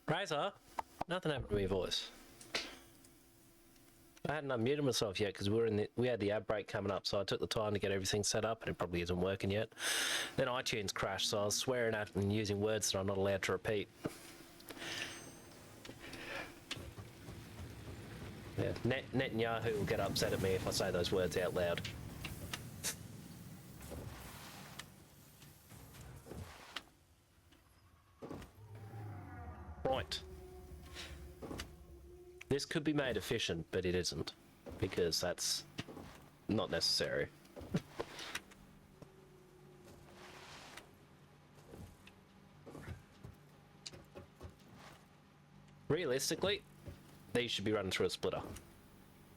Razor? Nothing happened to my voice. I hadn't unmuted myself yet because we had the ad break coming up, so I took the time to get everything set up, and it probably isn't working yet. Then iTunes crashed, so I was swearing at and using words that I'm not allowed to repeat. Yeah, Netanyahu will get upset at me if I say those words out loud. Right. This could be made efficient, but it isn't, because that's not necessary. Realistically, these should be running through a splitter.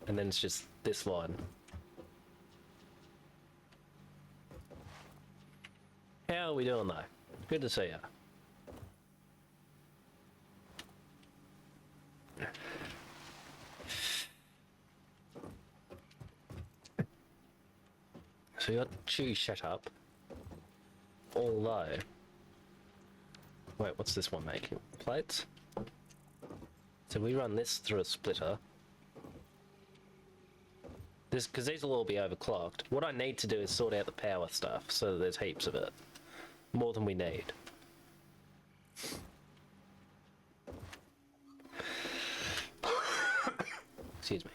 And then it's just this line. How are we doing though? Good to see you. So you got two set up. Although, wait, what's this one making? Plates? So we run this through a splitter. This, because these will all be overclocked. What I need to do is sort out the power stuff so that there's heaps of it. More than we need. Excuse me.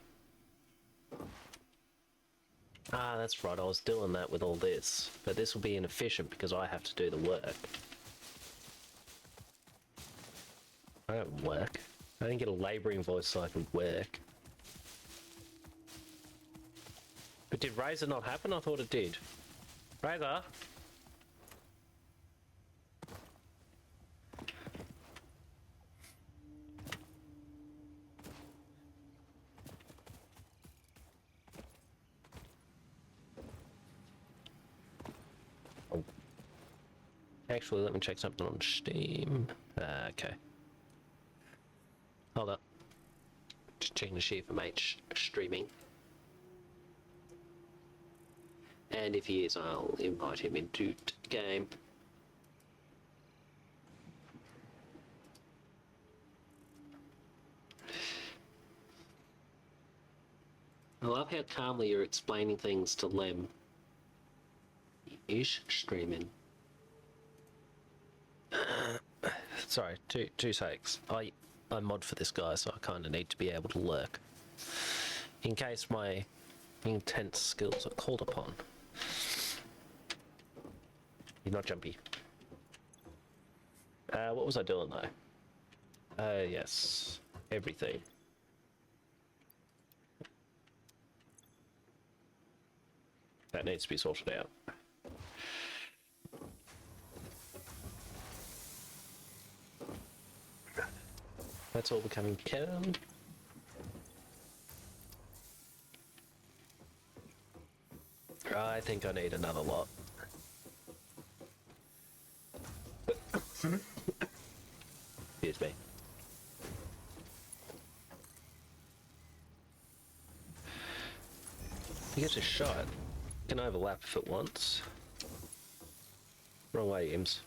Ah, that's right, I was doing that with all this. But this will be inefficient because I have to do the work. I don't work. I didn't get a labouring voice so I could work. But did Razor not happen? I thought it did. Razor? Oh. Actually, let me check something on Steam. Okay. Hold up. Just checking to see if MH streaming. And if he is, I'll invite him into the game. I love how calmly you're explaining things to Lem. He is streaming. Sorry, two sakes. I mod for this guy, so I kind of need to be able to lurk. In case my intense skills are called upon. You're not jumpy. What was I doing though? Yes. Everything. That needs to be sorted out. That's all becoming canon. I think I need another lot. Excuse me. He gets a shot. Can overlap if it wants. Wrong way, Yimms.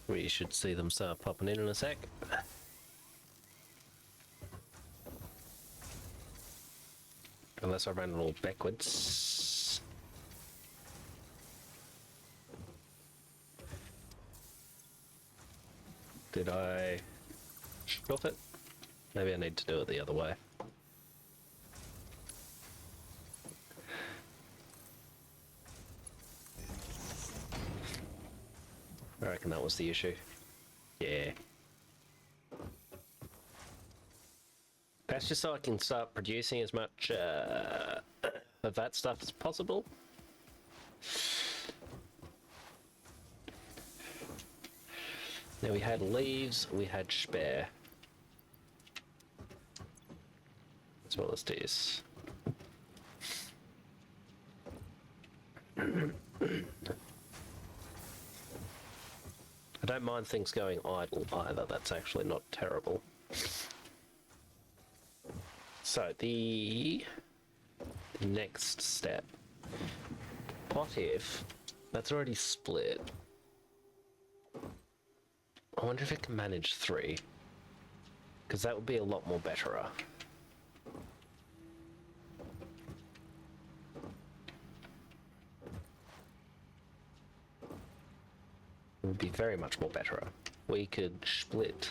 We should see them start popping in a sec. Unless I ran it all backwards. Did I stuff it? Maybe I need to do it the other way. I reckon that was the issue. Yeah. That's just so I can start producing as much of that stuff as possible. Now we had leaves, we had spare. As well as this. I don't mind things going idle either, that's actually not terrible. So the next step What if that's already split? I wonder if it can manage 3. Because that would be a lot more better. It would be very much more better. We could split.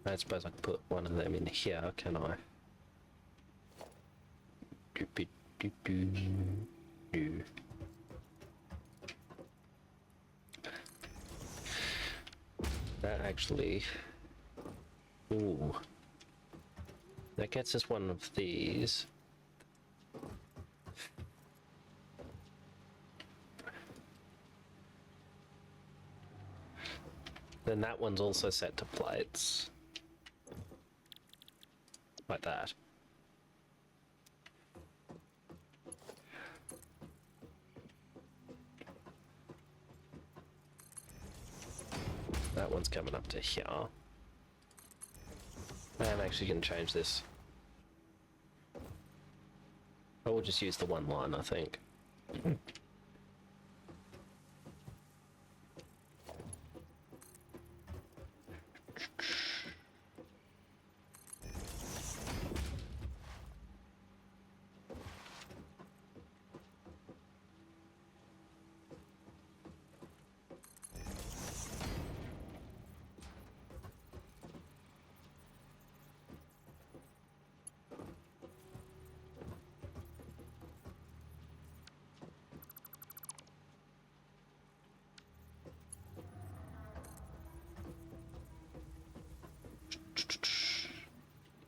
I suppose I could put one of them in here, can I? That actually... Ooh. That gets us one of these. Then that one's also set to plates. Like that. That one's coming up to here. I am actually going to change this. I will just use the one line, I think.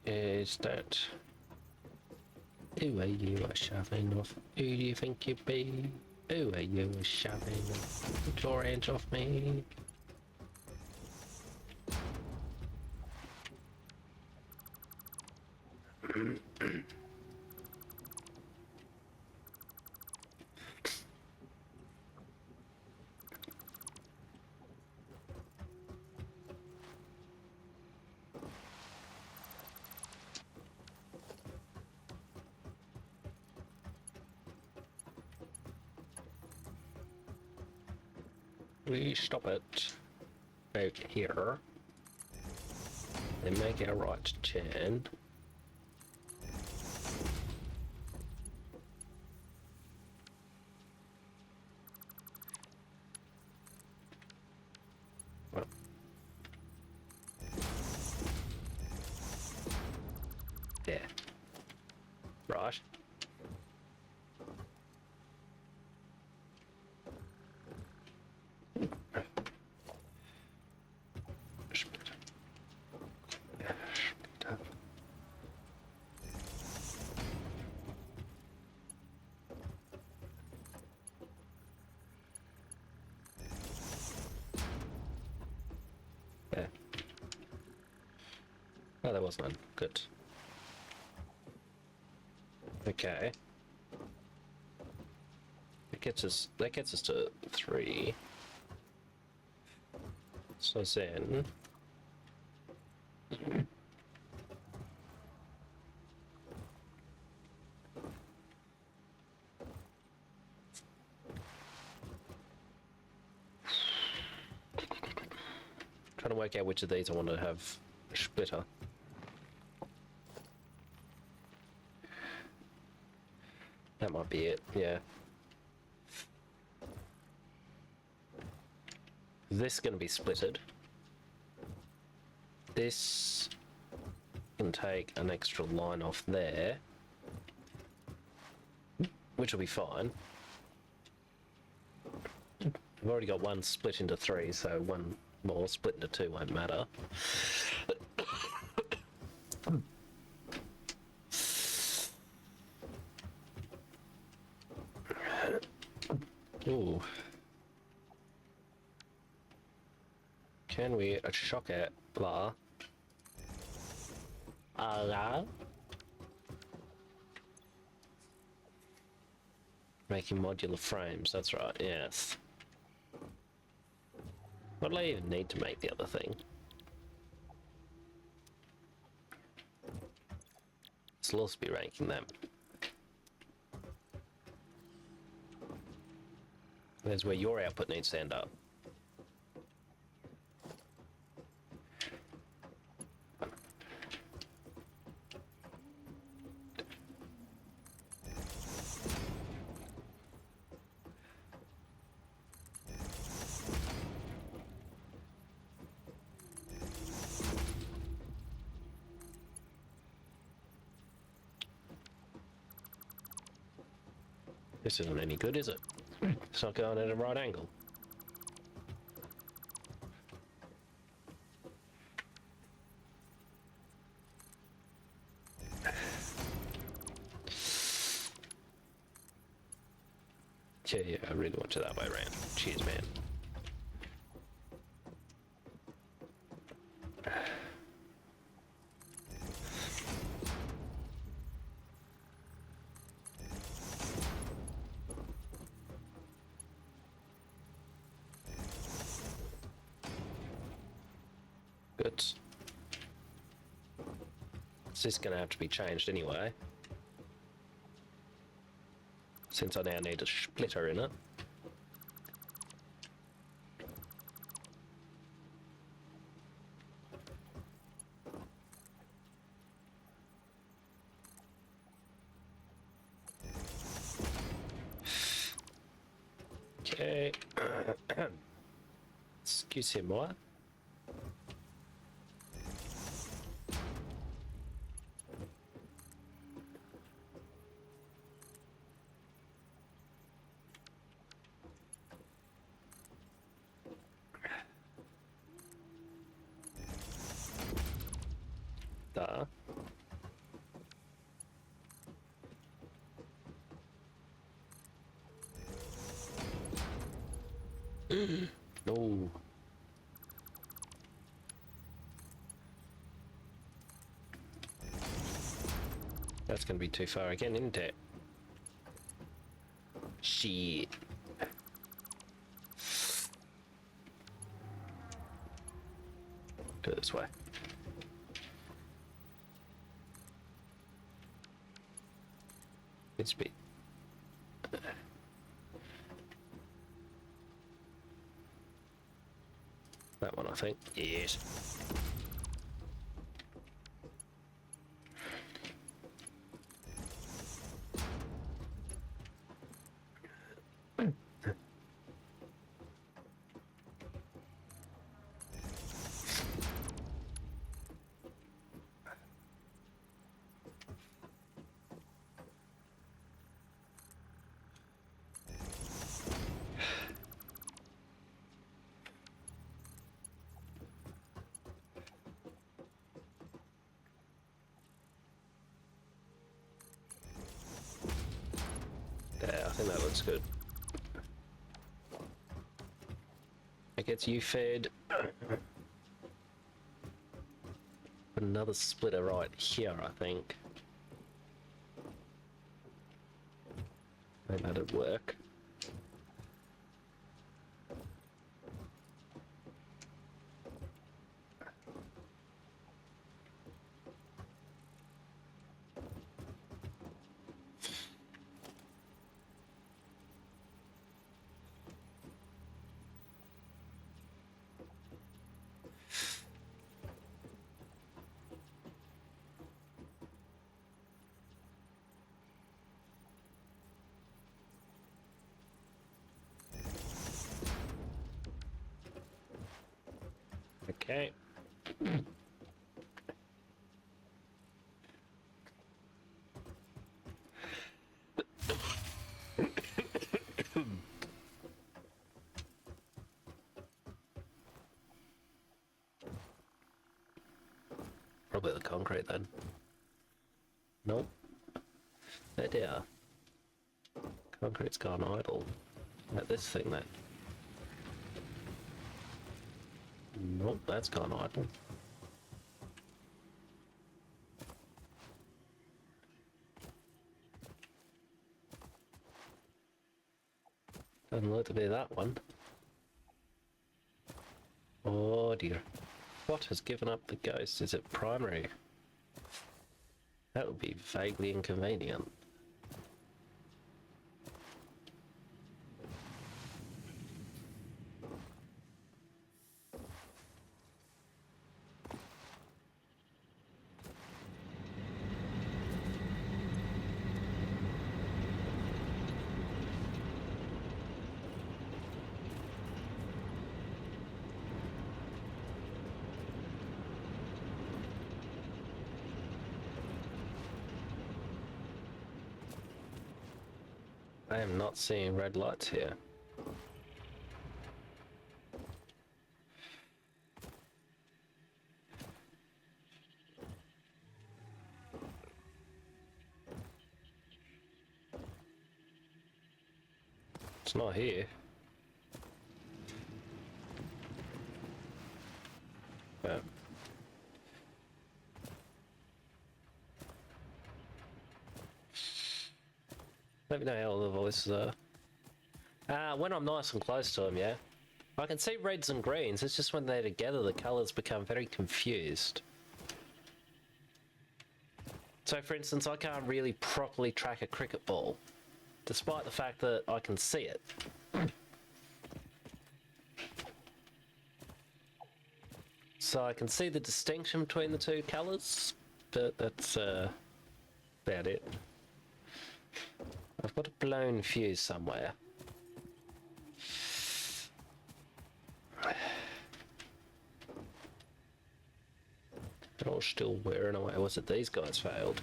Is that... Who are you shoving off? Who do you think you be? Who are you shoving off? Get your hands off me. We stop it out here and make our right turn. Well. Yeah. Right. There. Oh, there was none. Good. Okay. That gets us to 3. So then trying to work out which of these I want to have a splitter. That might be it, yeah. This is going to be splitted. This can take an extra line off there, which will be fine. I've already got one split into 3, so one more split into 2 won't matter. Ooh. Can we shock it, blah? Making modular frames, that's right, yes. What do I even need to make the other thing? So I'll also be ranking them. There's where your output needs to end up. This isn't any good, is it? It's not going at a right angle. Yeah, I really want it that way around. Cheers, man. Good. This is going to have to be changed anyway, since I now need a splitter in it. Okay. Excusez-moi. Da. No. That's going to be too far again, isn't it? Shit. Do it this way. It's be. That one, I think. Yes. Yeah, I think that looks good. It gets you fed. Another splitter right here, I think. Maybe that'd work. Okay. Probably the concrete then. Nope. There they are. Concrete's gone idle. At this thing then. Nope, that's gone idle. Doesn't look to be that one. Oh dear. What has given up the ghost? Is it primary? That would be vaguely inconvenient. I am not seeing red lights here. It's not here. Yeah. Let me know how all the voices are. When I'm nice and close to them, yeah. I can see reds and greens, it's just when they're together the colours become very confused. So for instance, I can't really properly track a cricket ball, despite the fact that I can see it. So I can see the distinction between the two colours, but that's about it. I've got a blown fuse somewhere. They're all still wearing away. Was it these guys failed?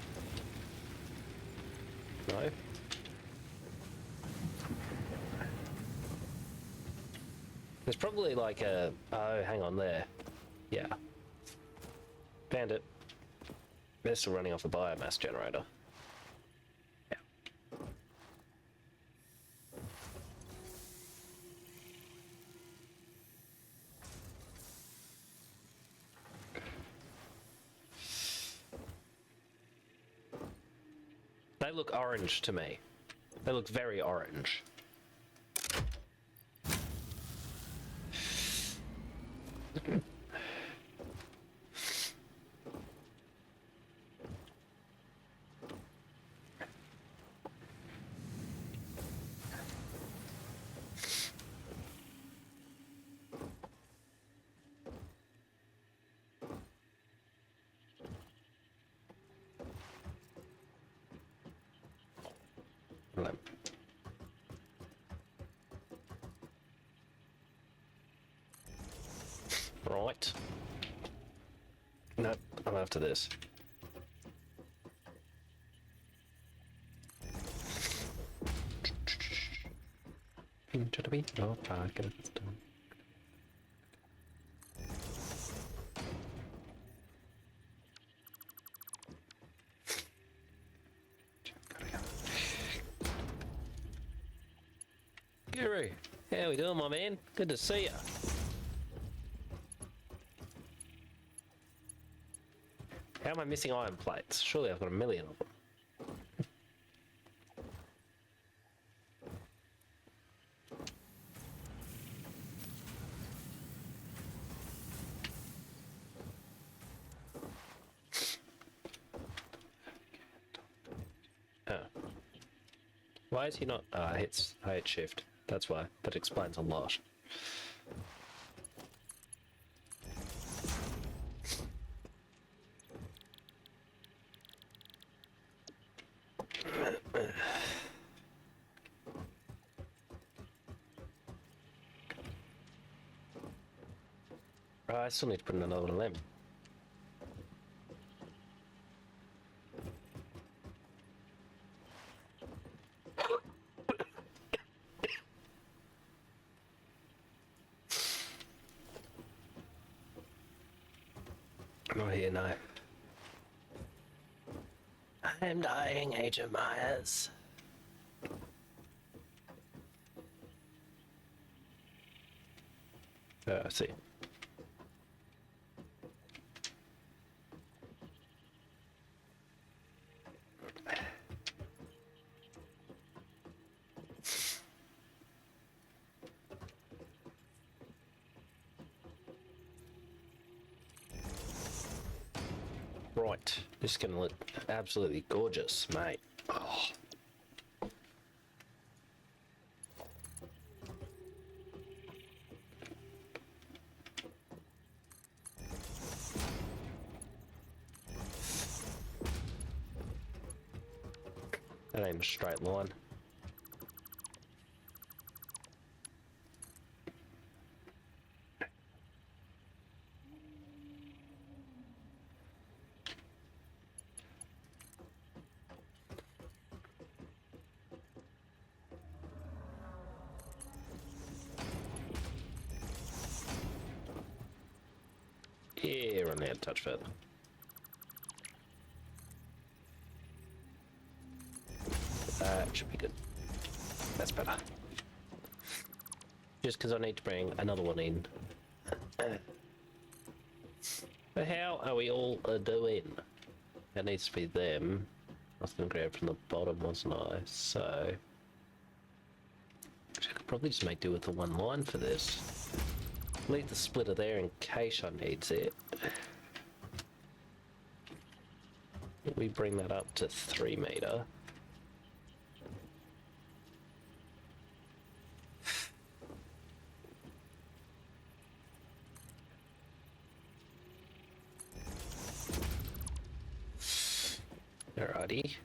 No? There's probably like a... Oh, hang on there. Yeah. Found it. They're still running off a biomass generator. Yeah. They look orange to me. They look very orange. Right. Nope, I'm after this. Into the beat of pocket. Guru, how we doing, my man? Good to see ya. How am I missing iron plates? Surely I've got a million of them. Oh. Why is he not... I hit shift. That's why. That explains a lot. I still need to put in another limb. Not here, no. I'm dying, Agent Myers. I see. Right, this is gonna look absolutely gorgeous, mate. Oh. That ain't a straight line. out a touch further. That should be good. That's better. Just because I need to bring another one in. But how are we all doing? That needs to be them. I was going to grab from the bottom, wasn't I? So... I could probably just make do with the one line for this. Leave the splitter there in case I need it. We bring that up to 3 meter. Alrighty.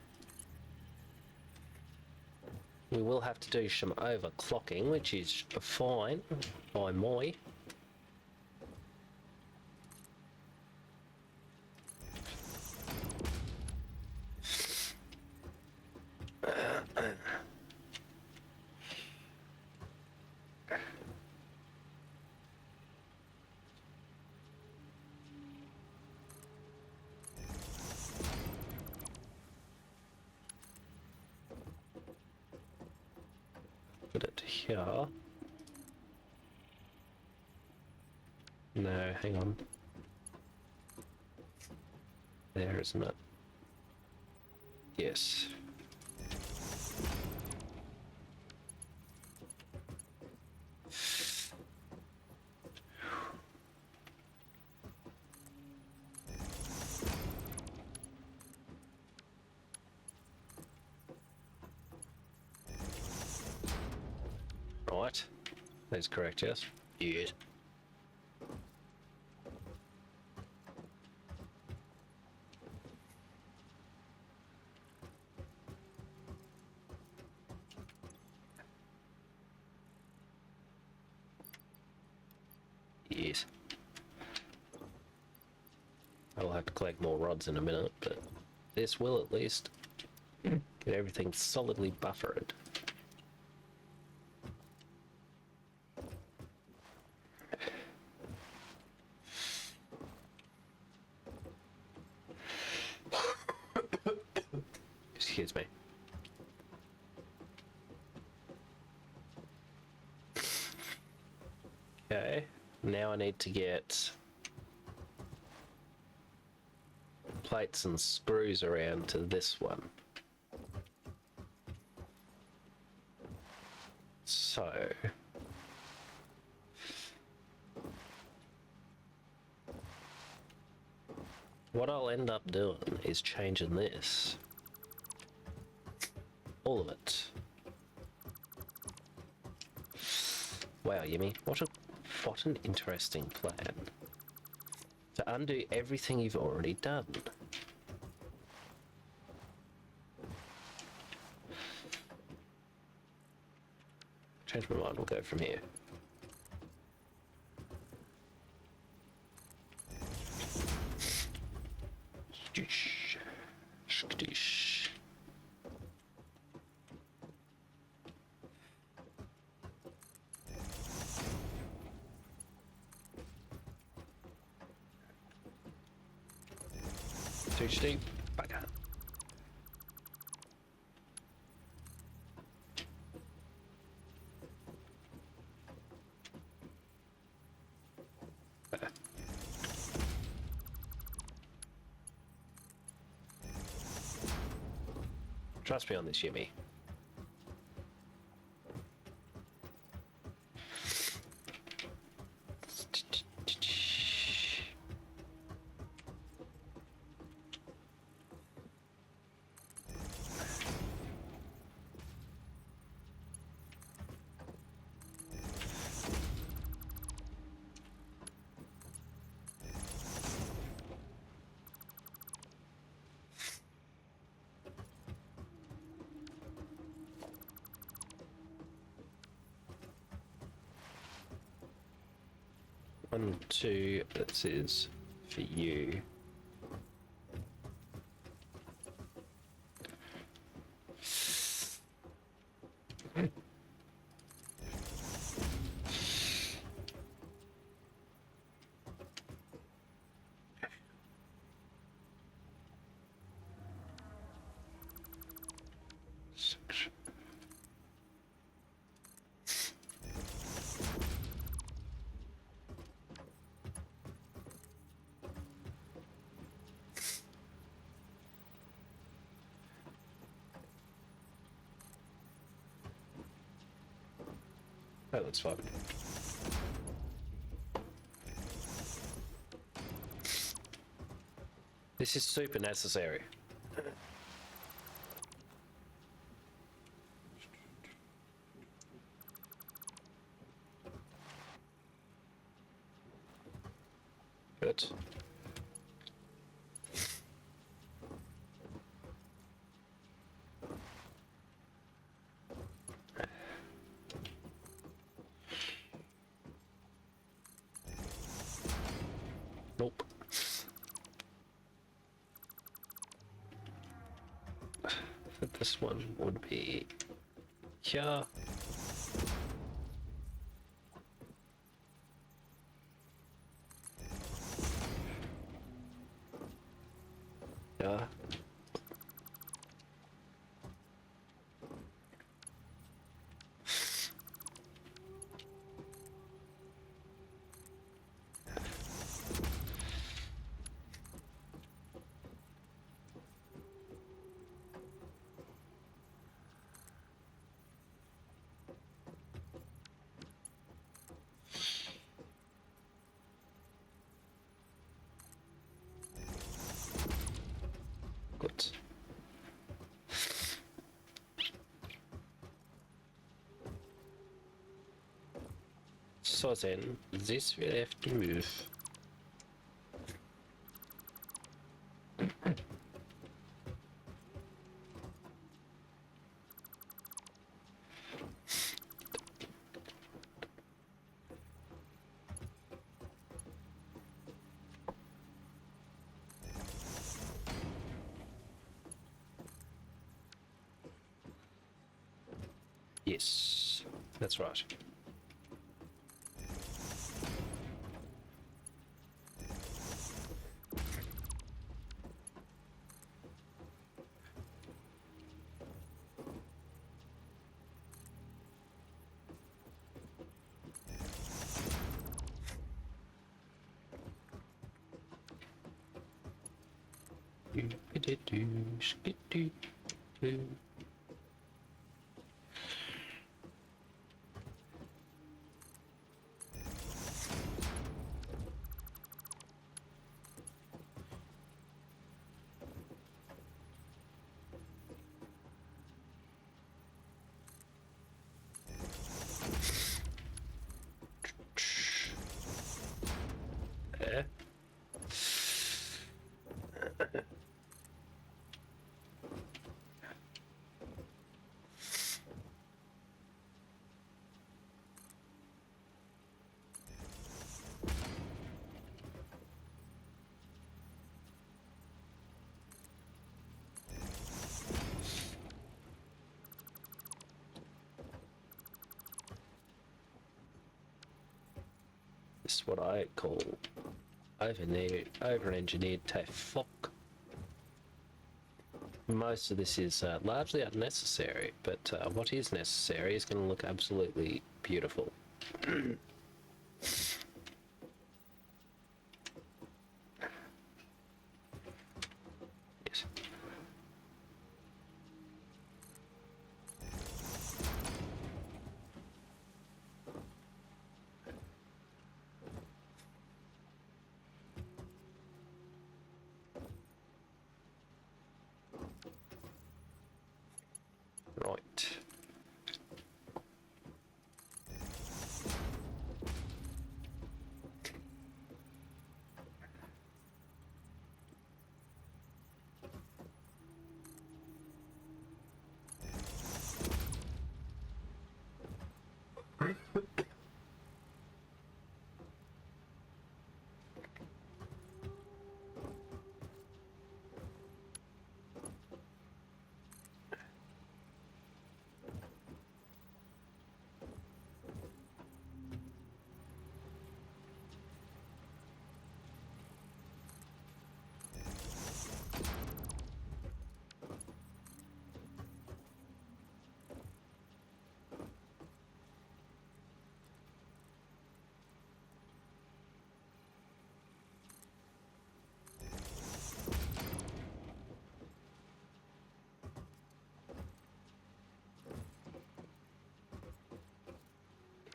We will have to do some overclocking, which is fine by my. Put it here. No, hang on. There, isn't it? Yes. Right. That's correct, yes? Yes. Yes. I'll have to collect more rods in a minute, but this will at least get everything solidly buffered. Excuse me. Okay, now I need to get plates and screws around to this one. So what I'll end up doing is changing this. All of it. Wow, YimmY, what an interesting plan. To undo everything you've already done. Change my mind, we'll go from here. Skadoosh. Skadoosh. Too steep. Bugger. Trust me on this, YimmY. One, two, this is for you. That looks fun. This is super necessary. Good. Nope. This one would be here. Yeah. Good. So then, this will have to move. Yes, that's right. There. This is what I call over-engineered fuck. Most of this is largely unnecessary, but what is necessary is going to look absolutely beautiful. Yes. Right.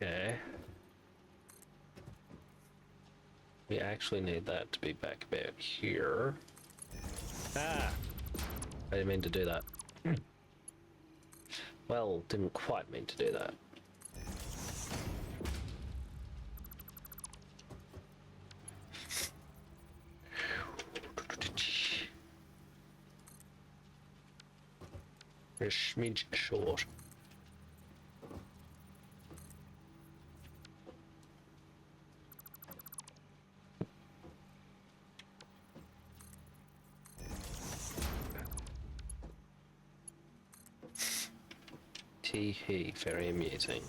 Okay. We actually need that to be back about here. Ah! I didn't mean to do that. Well, didn't quite mean to do that. A smidge short. Tee-hee, very amusing.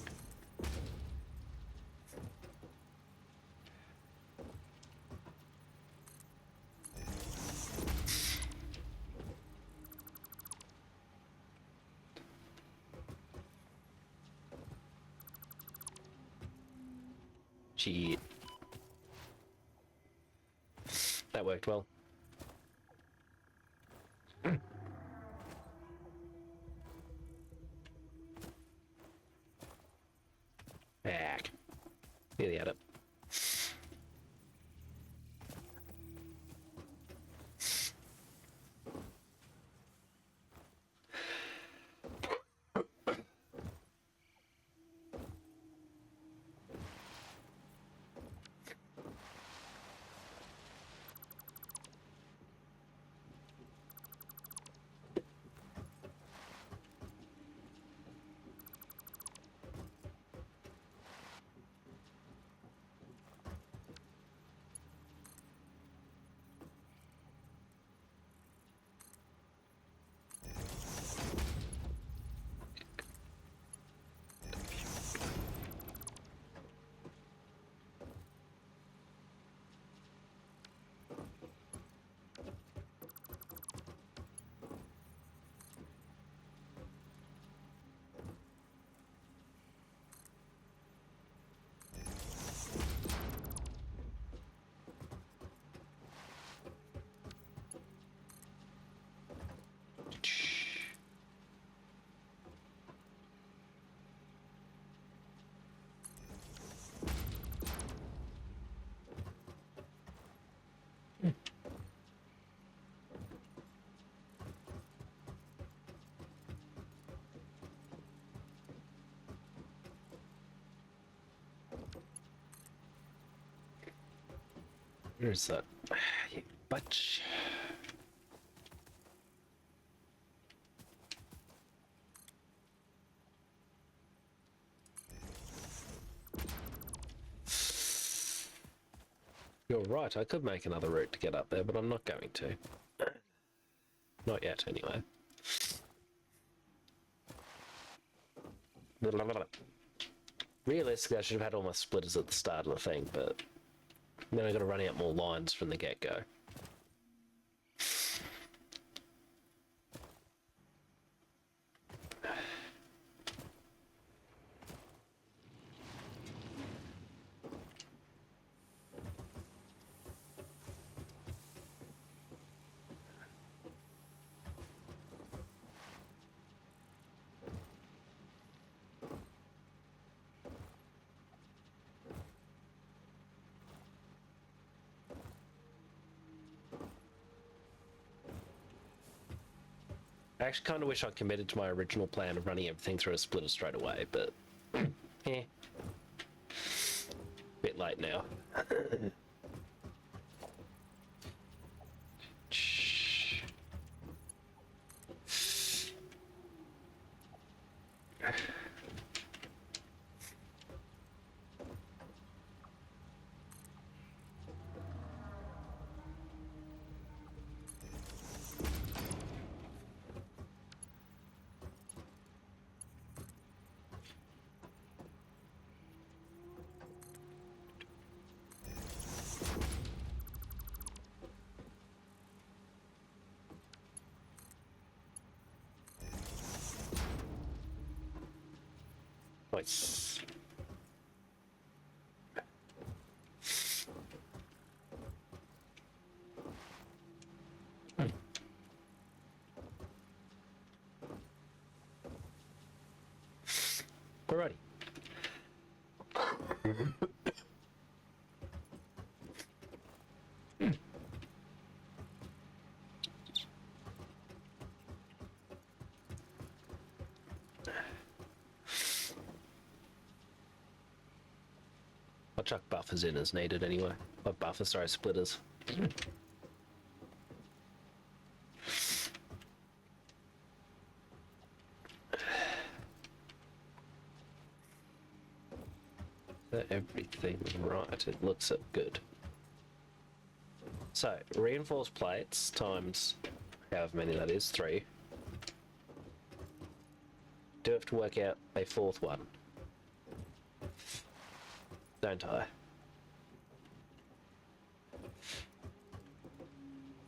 Gee. That worked well. Back. Nearly had it. Where's that? You bitch. You're right, I could make another route to get up there, but I'm not going to. Not yet, anyway. Realistically, I should have had all my splitters at the start of the thing, but then I got to run out more lines from the get-go. I actually kind of wish I committed to my original plan of running everything through a splitter straight away, but eh. Bit late now. Nice. Alrighty. I'll chuck buffers in as needed anyway. Buffers, sorry, splitters. Everything right, it looks good. So, reinforced plates times however many that is, 3. Do have to work out a 4th one. Don't I?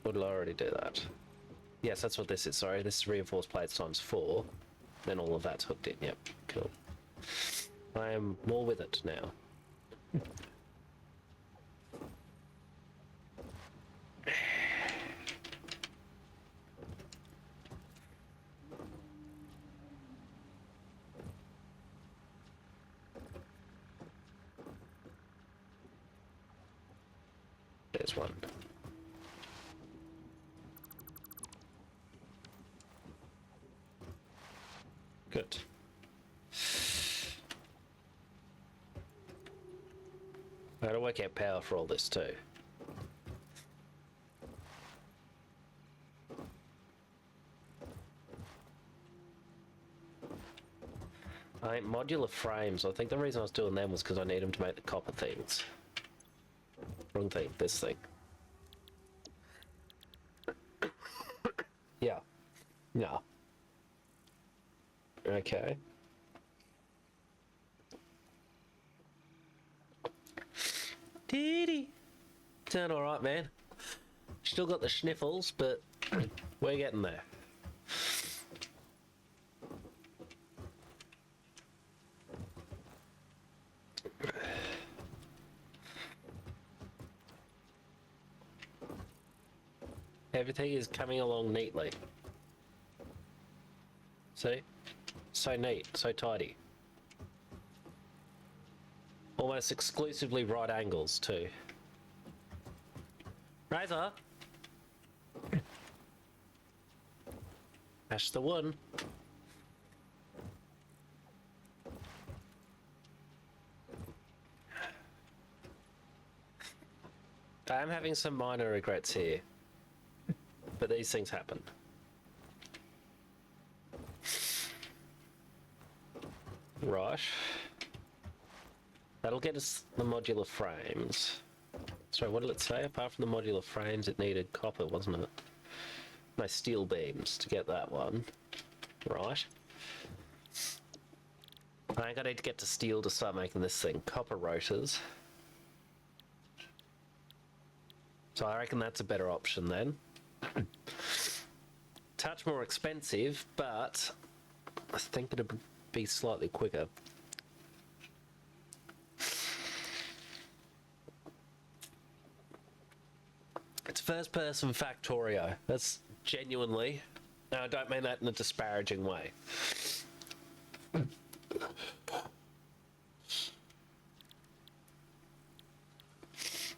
Or did I already do that? Yes, that's what this is, sorry. This is reinforced plates times 4. Then all of that's hooked in, yep, cool. I am more with it now. There's one. Good. I gotta work out power for all this too. Modular frames. I think the reason I was doing them was because I need them to make the copper things. Wrong thing. This thing. Yeah. Yeah. Okay. Dee-dee. Doing alright, man. Still got the sniffles, but we're getting there. Everything is coming along neatly. See? So neat, so tidy. Almost exclusively right angles, too. Razor! That's the one. I am having some minor regrets here. But these things happen. Right. That'll get us the modular frames. Sorry, what did it say? Apart from the modular frames, it needed copper, wasn't it? No, steel beams to get that one. Right. I think I need to get to steel to start making this thing. Copper rotors. So I reckon that's a better option then. Touch more expensive, but I think it'd be slightly quicker. It's first person Factorio. That's genuinely. No, I don't mean that in a disparaging way.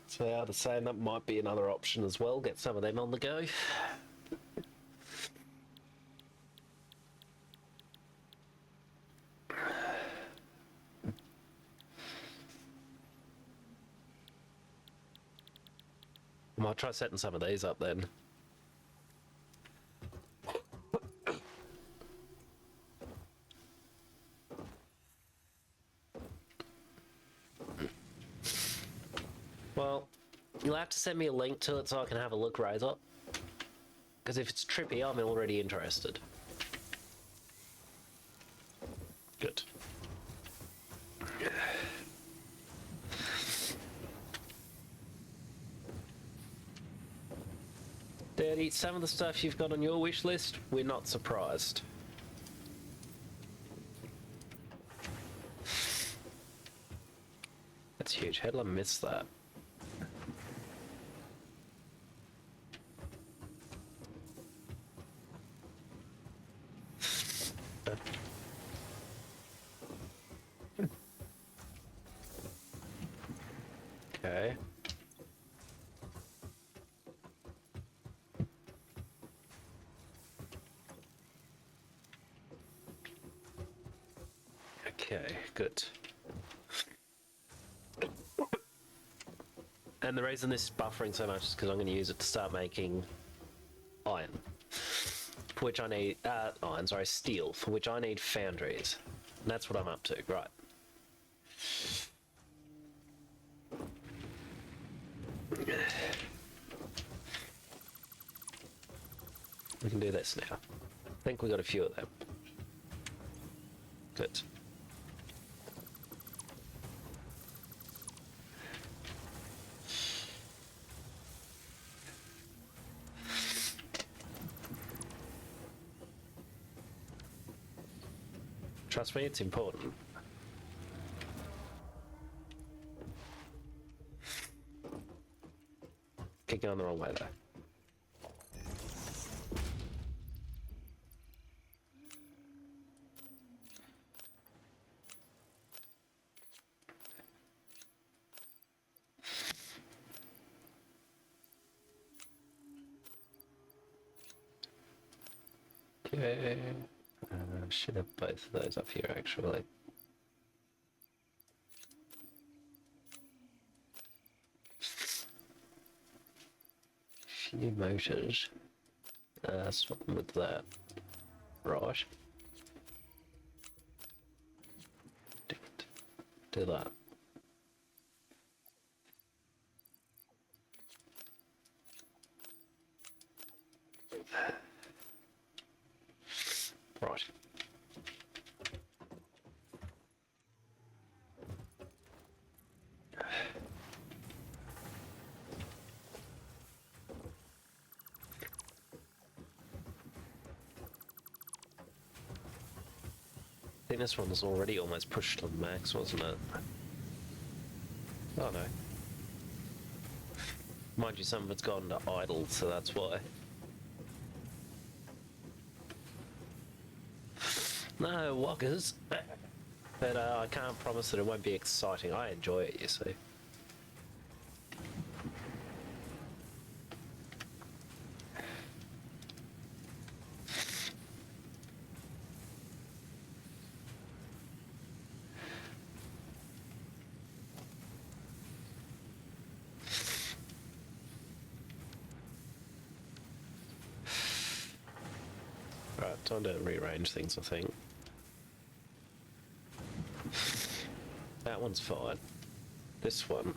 So they are saying that might be another option as well. Get some of them on the go. I might try setting some of these up then. Well, you'll have to send me a link to it so I can have a look, Razor. Because if it's trippy, I'm already interested. Good. Daddy, some of the stuff you've got on your wish list, we're not surprised. That's huge. How did I miss that? Okay, good. And the reason this is buffering so much is because I'm going to use it to start making iron, for which I need steel, for which I need foundries. And that's what I'm up to, right? We can do this now. I think we got a few of them. Good. Trust me, it's important. Keep going the wrong way though. Okay. Should have both of those up here actually. Few motors. Swap them with that. Right. Do that. Right. I think this one was already almost pushed on max, wasn't it? Oh no. Mind you, some of it's gone to idle, so that's why. No, walkers. But I can't promise that it won't be exciting. I enjoy it, you see. Right, time to rearrange things, I think. That one's fine. This one.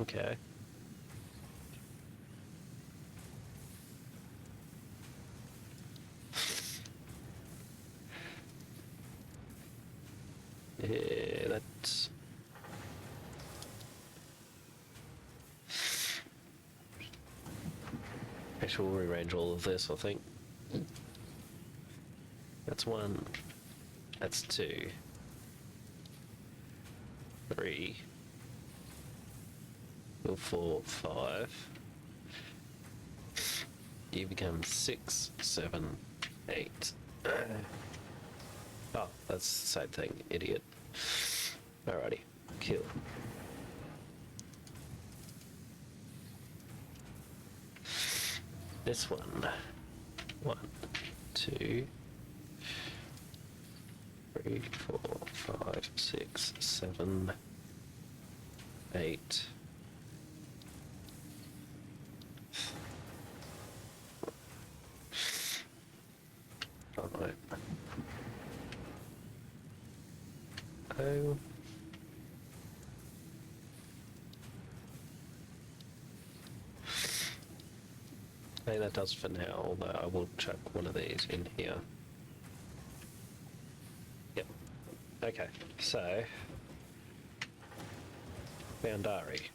Okay. Yeah, that's... Actually, we'll rearrange all of this, I think. That's one. That's two. 3. 4, 5. You become 6, 7, 8. Oh, that's the same thing, idiot. Alrighty, kill. This one. 1, 2, 3, 4, 5, 6, 7, 8. Alright. Oh. I think that does for now, although I will chuck one of these in here. Yep. Okay, so Boundary.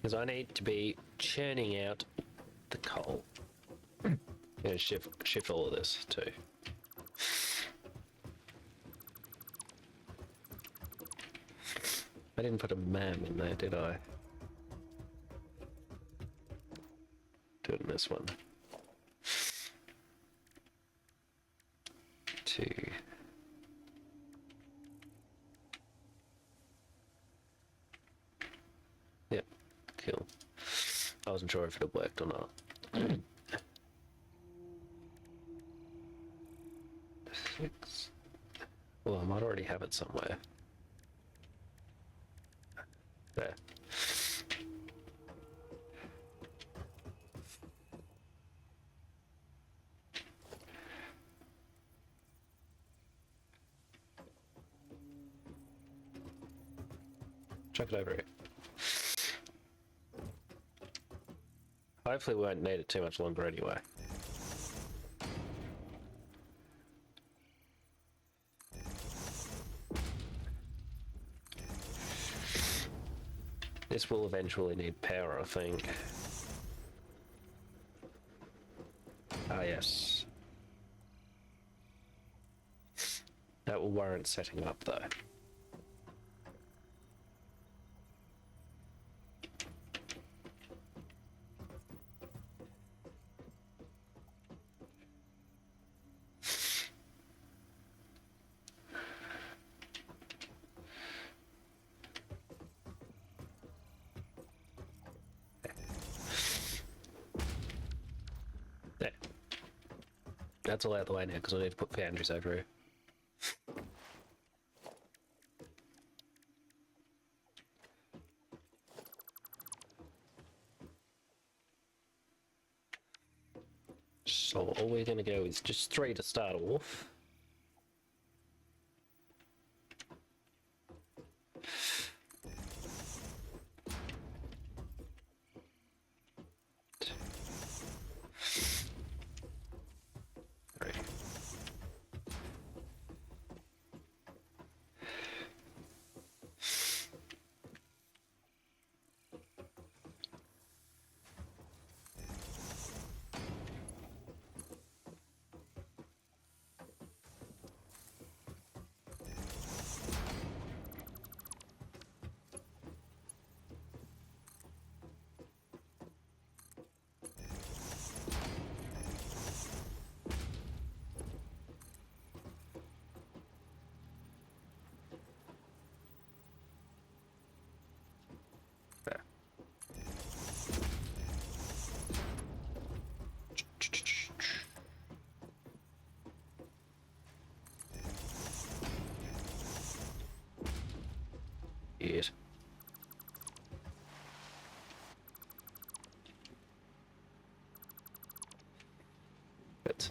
Because I need to be churning out the coal. I'm gonna shift all of this too. I didn't put a mam in there, did I? Do it in this one. 2. Yep, cool. I wasn't sure if it had worked or not. 6. Well, I might already have it somewhere. There. Chuck it over here. Hopefully we won't need it too much longer anyway. This will eventually need power, I think. Ah, yes. That will warrant setting up, though. There. That's all out of the way now, because I need to put foundries over here. So all we're going to go is just 3 to start off. Yes. But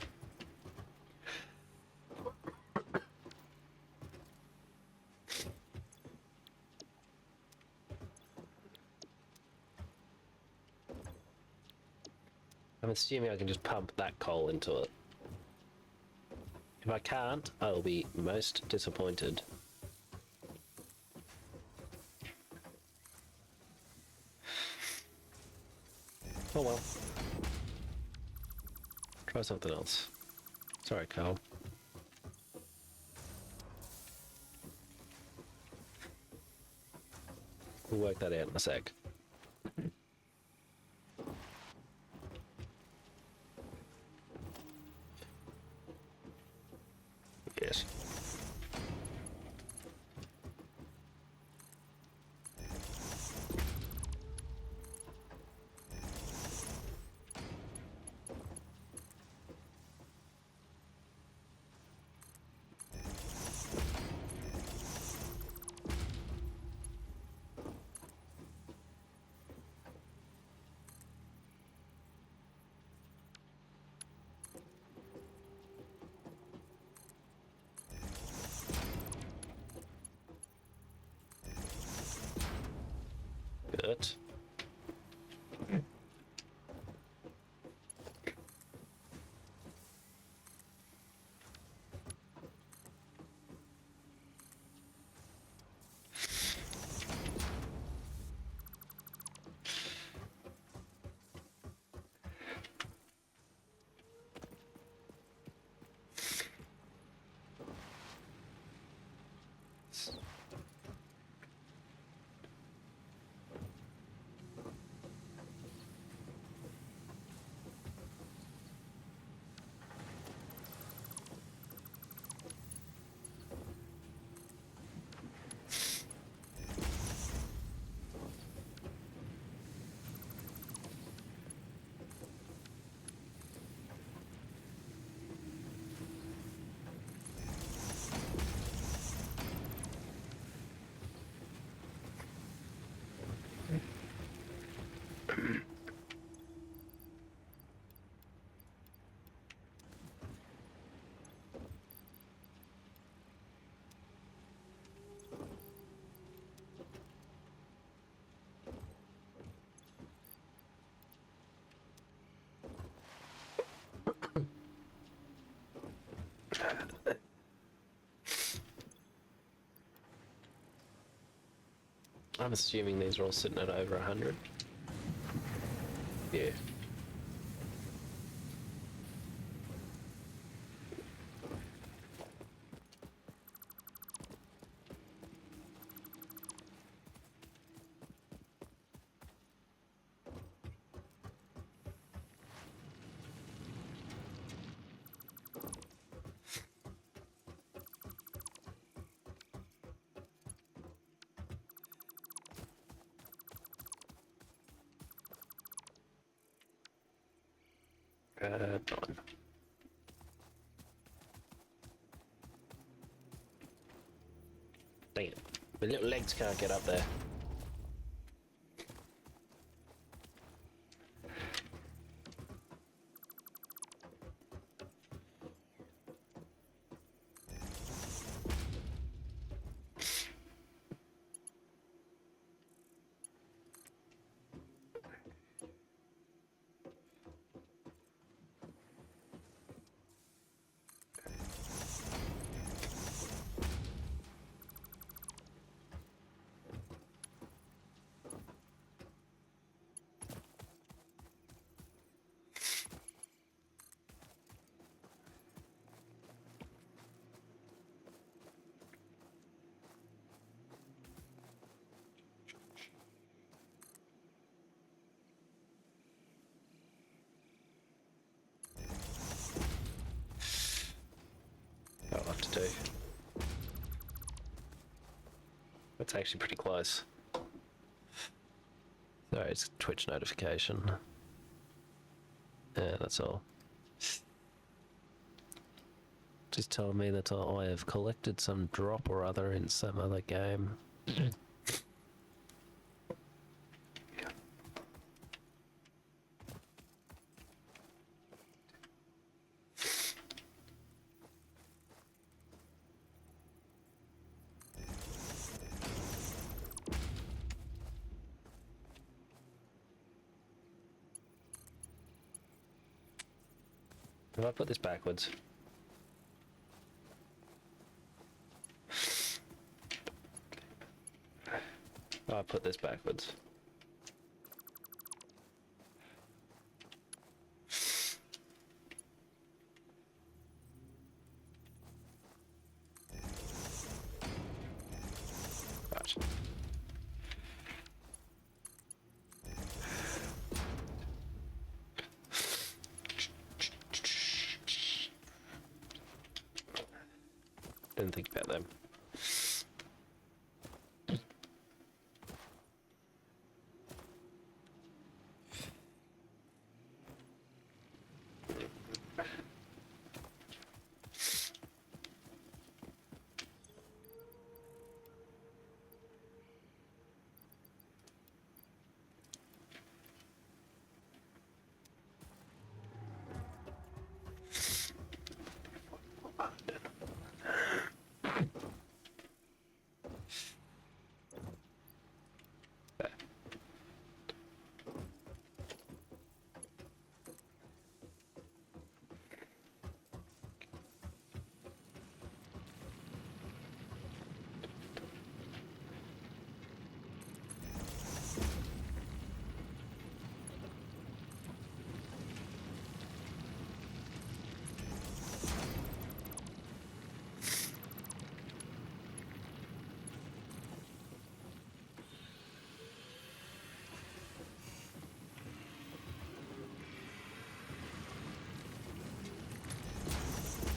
I'm assuming I can just pump that coal into it. If I can't, I'll be most disappointed. Oh well. Try something else. Sorry, Carl. We'll work that out in a sec. Yes. Good. I'm assuming these are all sitting at over 100. Yeah. Nine. Dang it. My little legs can't get up there. Got a lot to do. That's actually pretty close. Sorry, it's Twitch notification. Yeah, that's all. Just telling me that I have collected some drop or other in some other game. If I put this backwards. I put this backwards. Right. Didn't think about them.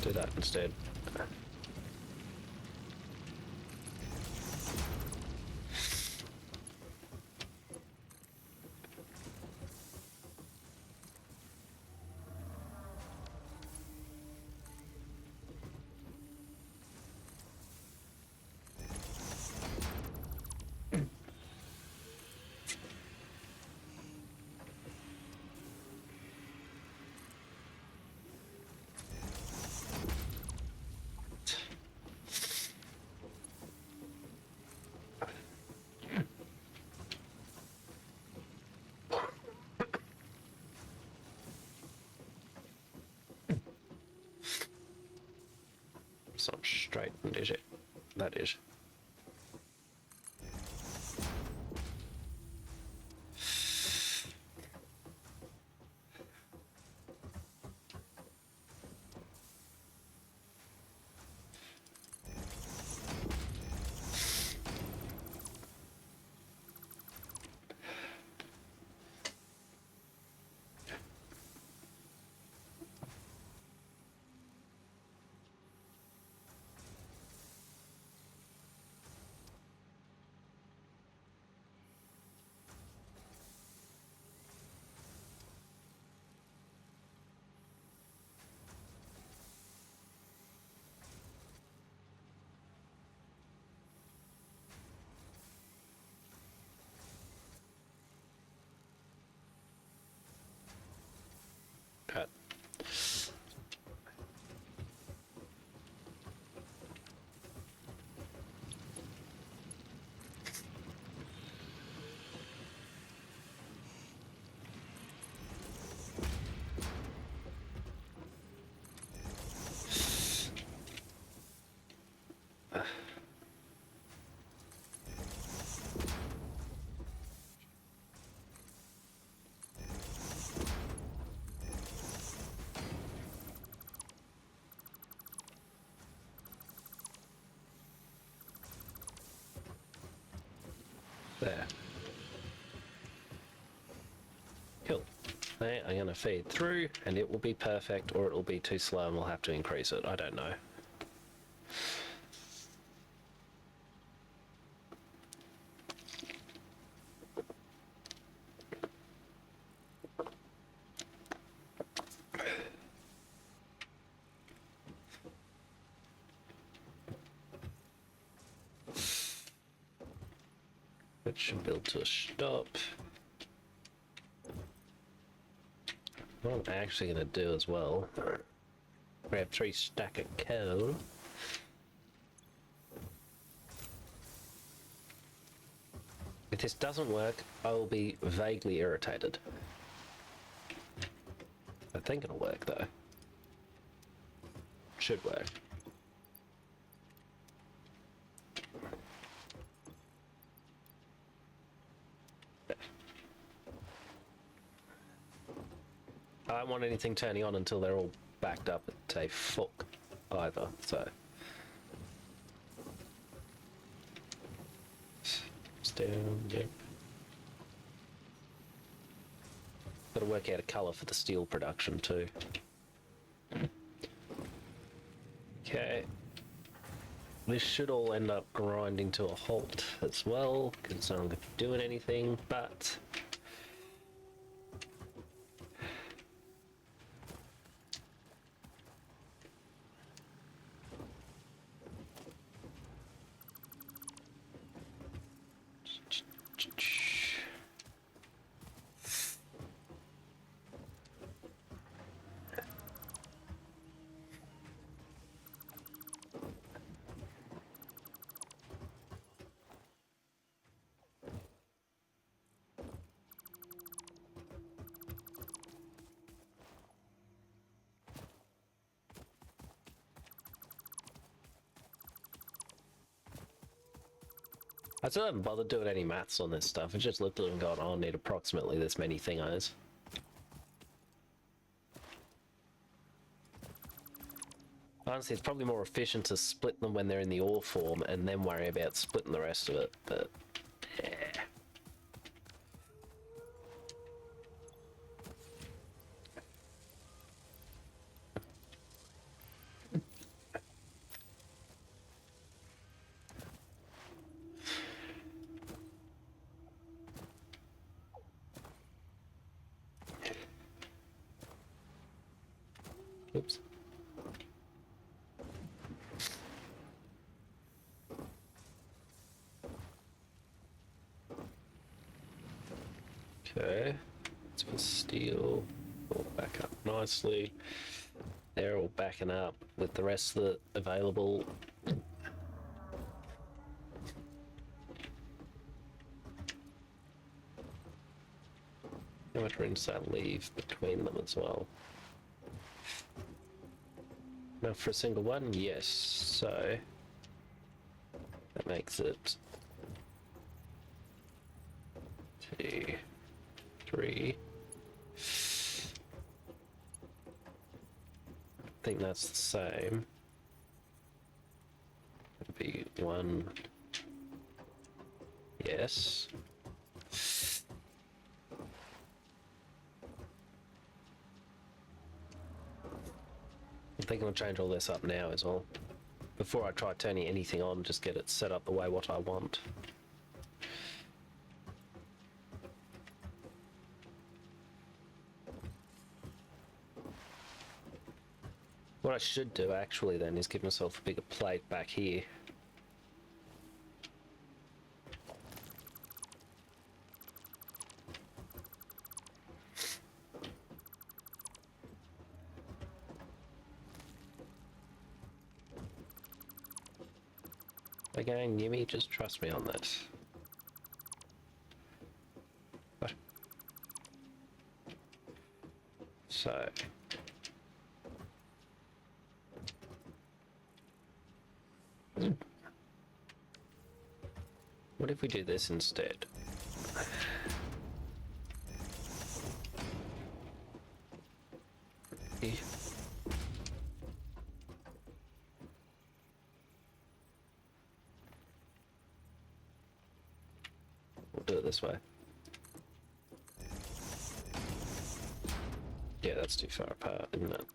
Do that instead. It's not straight, is it? That is. There. Cool. Okay, I'm going to feed through and it will be perfect, or it will be too slow and we'll have to increase it. I don't know. It should build to a stop. What I'm actually going to do as well, grab 3 stack of coal. If this doesn't work, I will be vaguely irritated. I think it'll work though. Should work. I don't want anything turning on until they're all backed up at a fuck either, so. Down, yep. Gotta work out a colour for the steel production too. Okay. This should all end up grinding to a halt as well, because I'm not doing anything, but I still haven't bothered doing any maths on this stuff. I just looked at it and gone, oh, I need approximately this many thingos. Honestly, it's probably more efficient to split them when they're in the ore form and then worry about splitting the rest of it, but yeah. Oops. Okay, let's put steel all back up nicely. They're all backing up with the rest of the available. How much room does that leave between them as well? Now for a single one, yes, so that makes it 2, 3. I think that's the same. It'll be 1. Yes. I think I'll change all this up now as well. Before I try turning anything on, just get it set up the way what I want. What I should do actually then is give myself a bigger plate back here. Again, YimmY, just trust me on this. What? So. What if we do this instead? We'll do it this way. Yeah, that's too far apart, isn't it?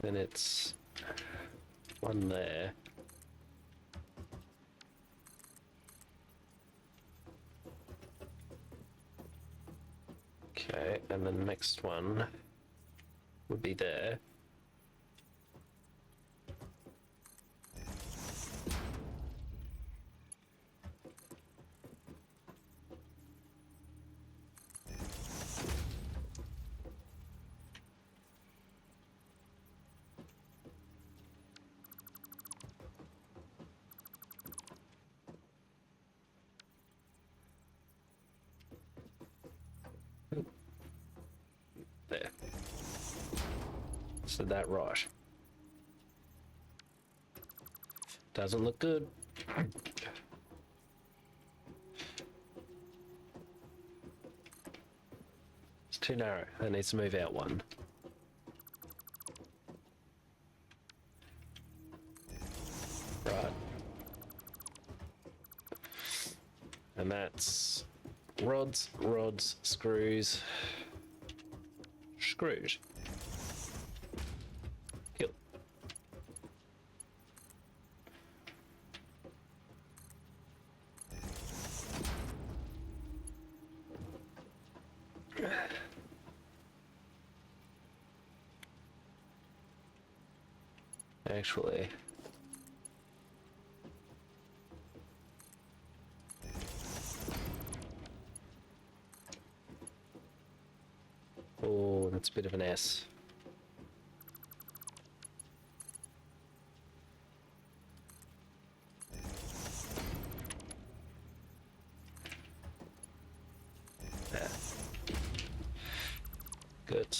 Then it's one there. Okay, and then the next one would be there. There. So that right. Doesn't look good. It's too narrow. It needs to move out one. Right. And that's rods, screws, screws. Kill. Actually, oh, that's a bit of an S. There. Good.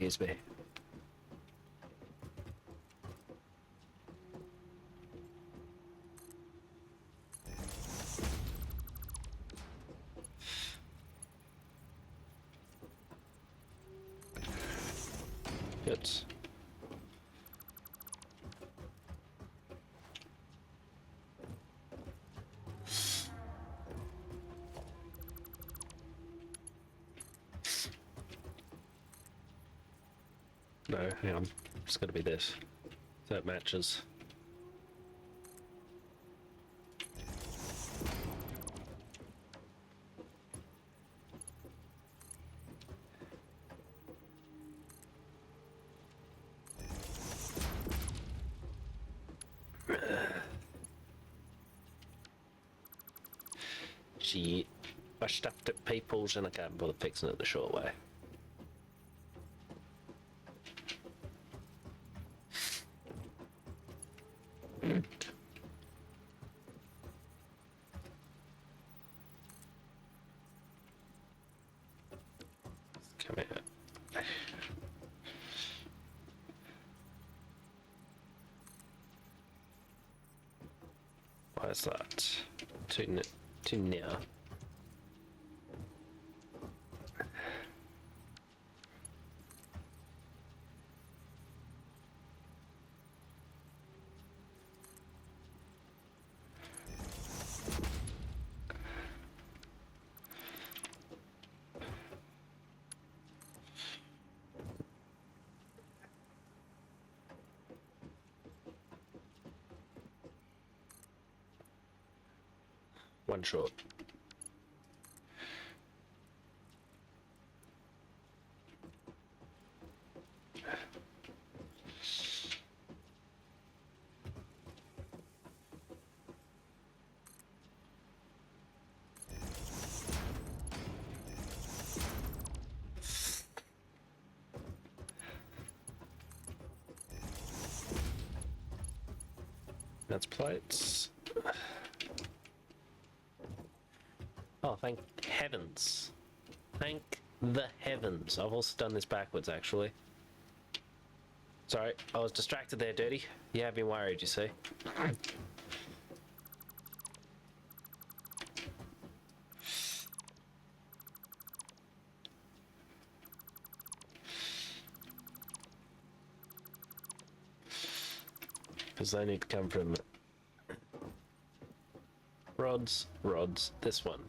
Excuse me. Good. No, hang on. It's got to be this. That matches. Gee, I stuffed at people's and I can't bother fixing it the short way. Come here. Why is that? Too near. one short. That's plates. Oh, thank heavens. Thank the heavens. I've also done this backwards, actually. Sorry, I was distracted there, Dirty. You have me worried, you see. Because they need to come from rods, this one.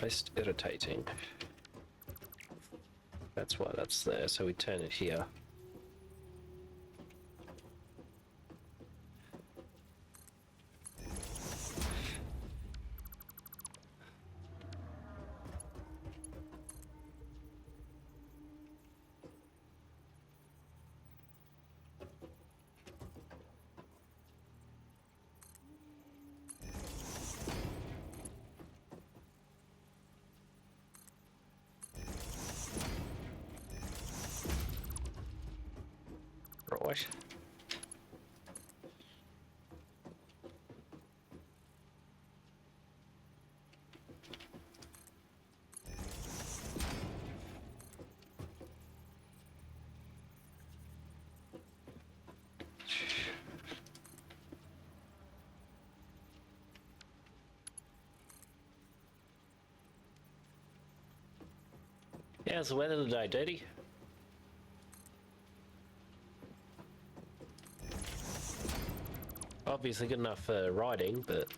Most irritating. That's why that's there, so we turn it here. Right. Yeah, how's the weather today, Dirty? Obviously good enough for riding, but...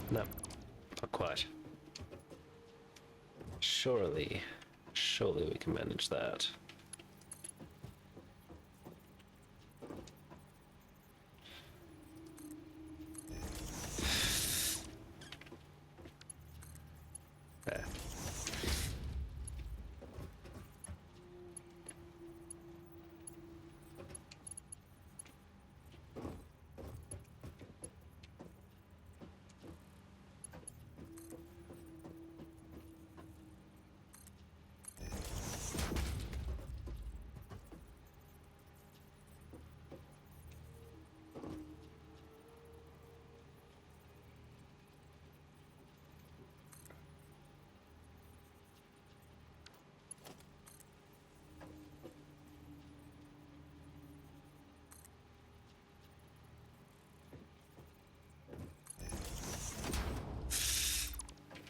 No, not quite. Surely we can manage that. There.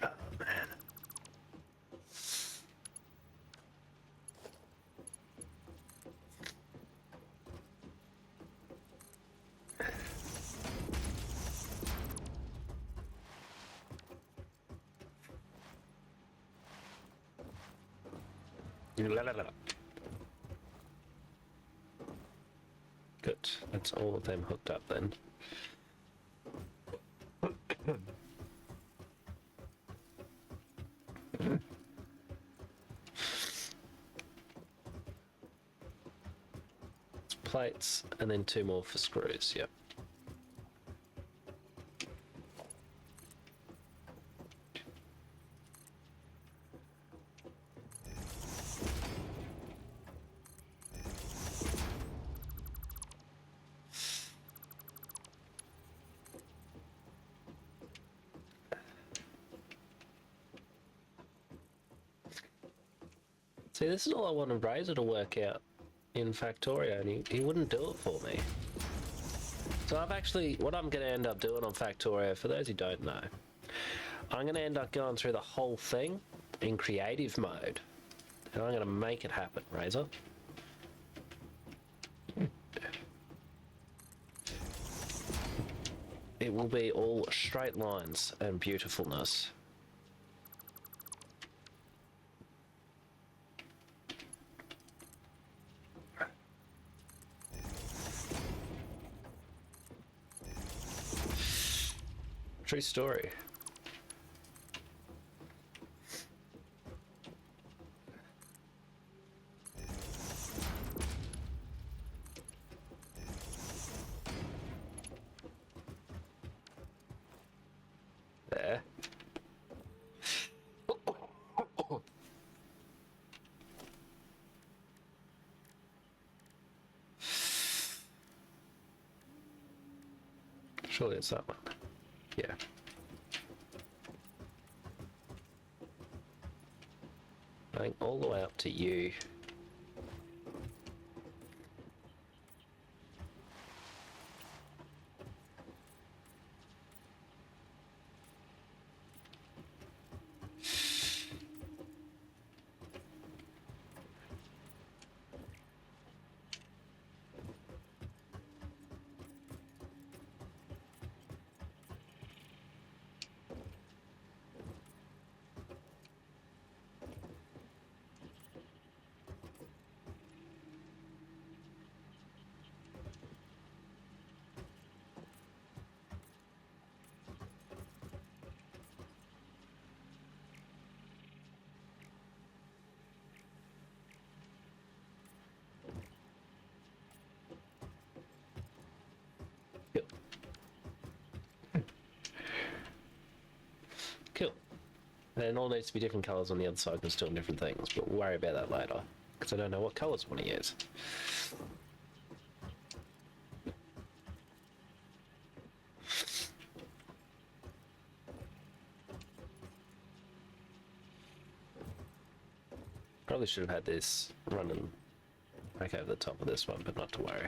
Oh, man. La, la, la. Good. That's all of them hooked up then. It's plates and then 2 more for screws, yep. See, this is all I wanted Razor to work out in Factorio, and he wouldn't do it for me. So I've actually, what I'm going to end up doing on Factorio, for those who don't know, I'm going to end up going through the whole thing in creative mode, and I'm going to make it happen, Razor. It will be all straight lines and beautifulness. True story. There. Surely it's that one. Yeah. Going all the way up to you. Cool. And it all needs to be different colours on the other side because it's doing different things, but we'll worry about that later, because I don't know what colours I want to use. Probably should have had this running back over the top of this one, but not to worry.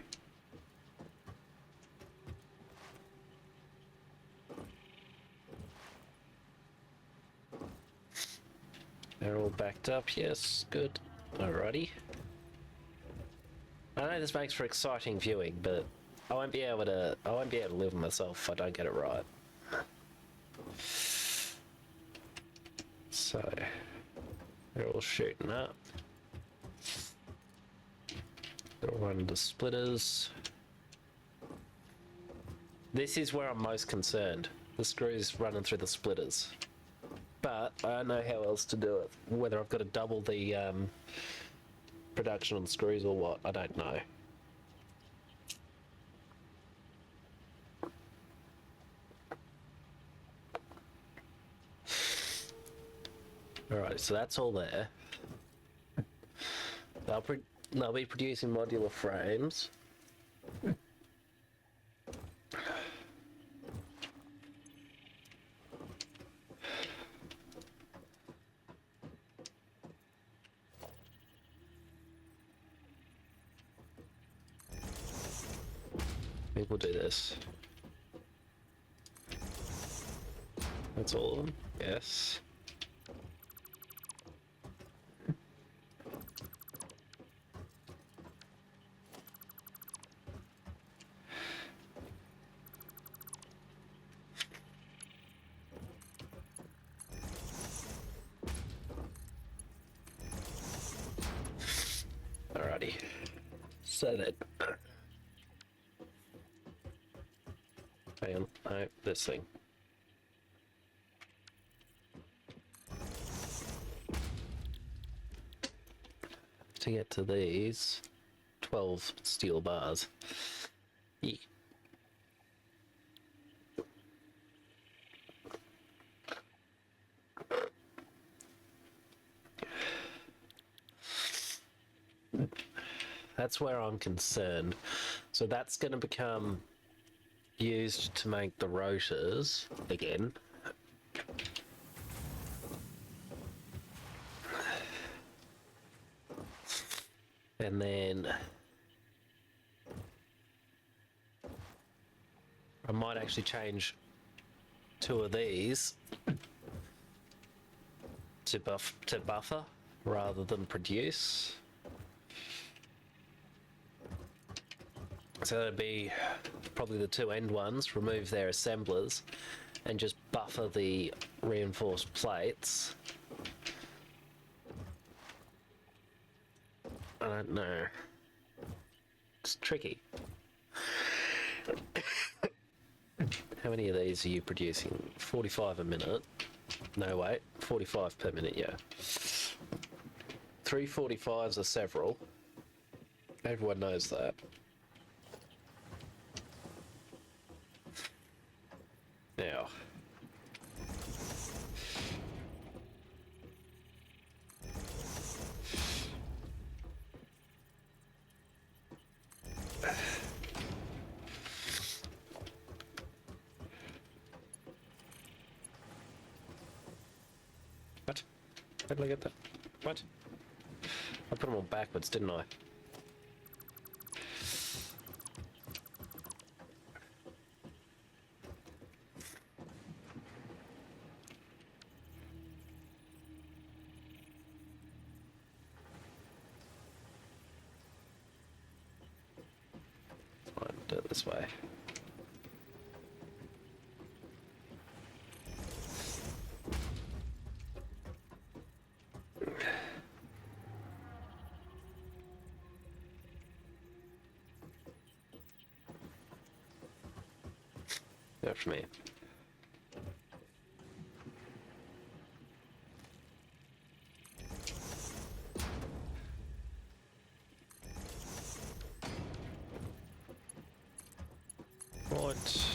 They're all backed up, yes, good. Alrighty. I know this makes for exciting viewing, but I won't be able to live with myself if I don't get it right. So they're all shooting up. They're all running to splitters. This is where I'm most concerned. The screws running through the splitters. But I don't know how else to do it. Whether I've got to double the production on screws or what, I don't know. Alright, so that's all there. They'll be producing modular frames. I think we'll do this. That's all of them? Yes. Alrighty. So that. Hang on, no, this thing. To get to these 12 steel bars. Eek. That's where I'm concerned. So that's going to become used to make the rotors again. And then I might actually change 2 of these to buffer rather than produce. So that'd be probably the 2 end ones, remove their assemblers and just buffer the reinforced plates. I don't know. It's tricky. How many of these are you producing? 45 a minute. No, wait. 45 per minute, yeah. 345s are several. Everyone knows that. Now. What? How did I get that? What? I put them all backwards, didn't I? Fine, do it this way. Go for me. What?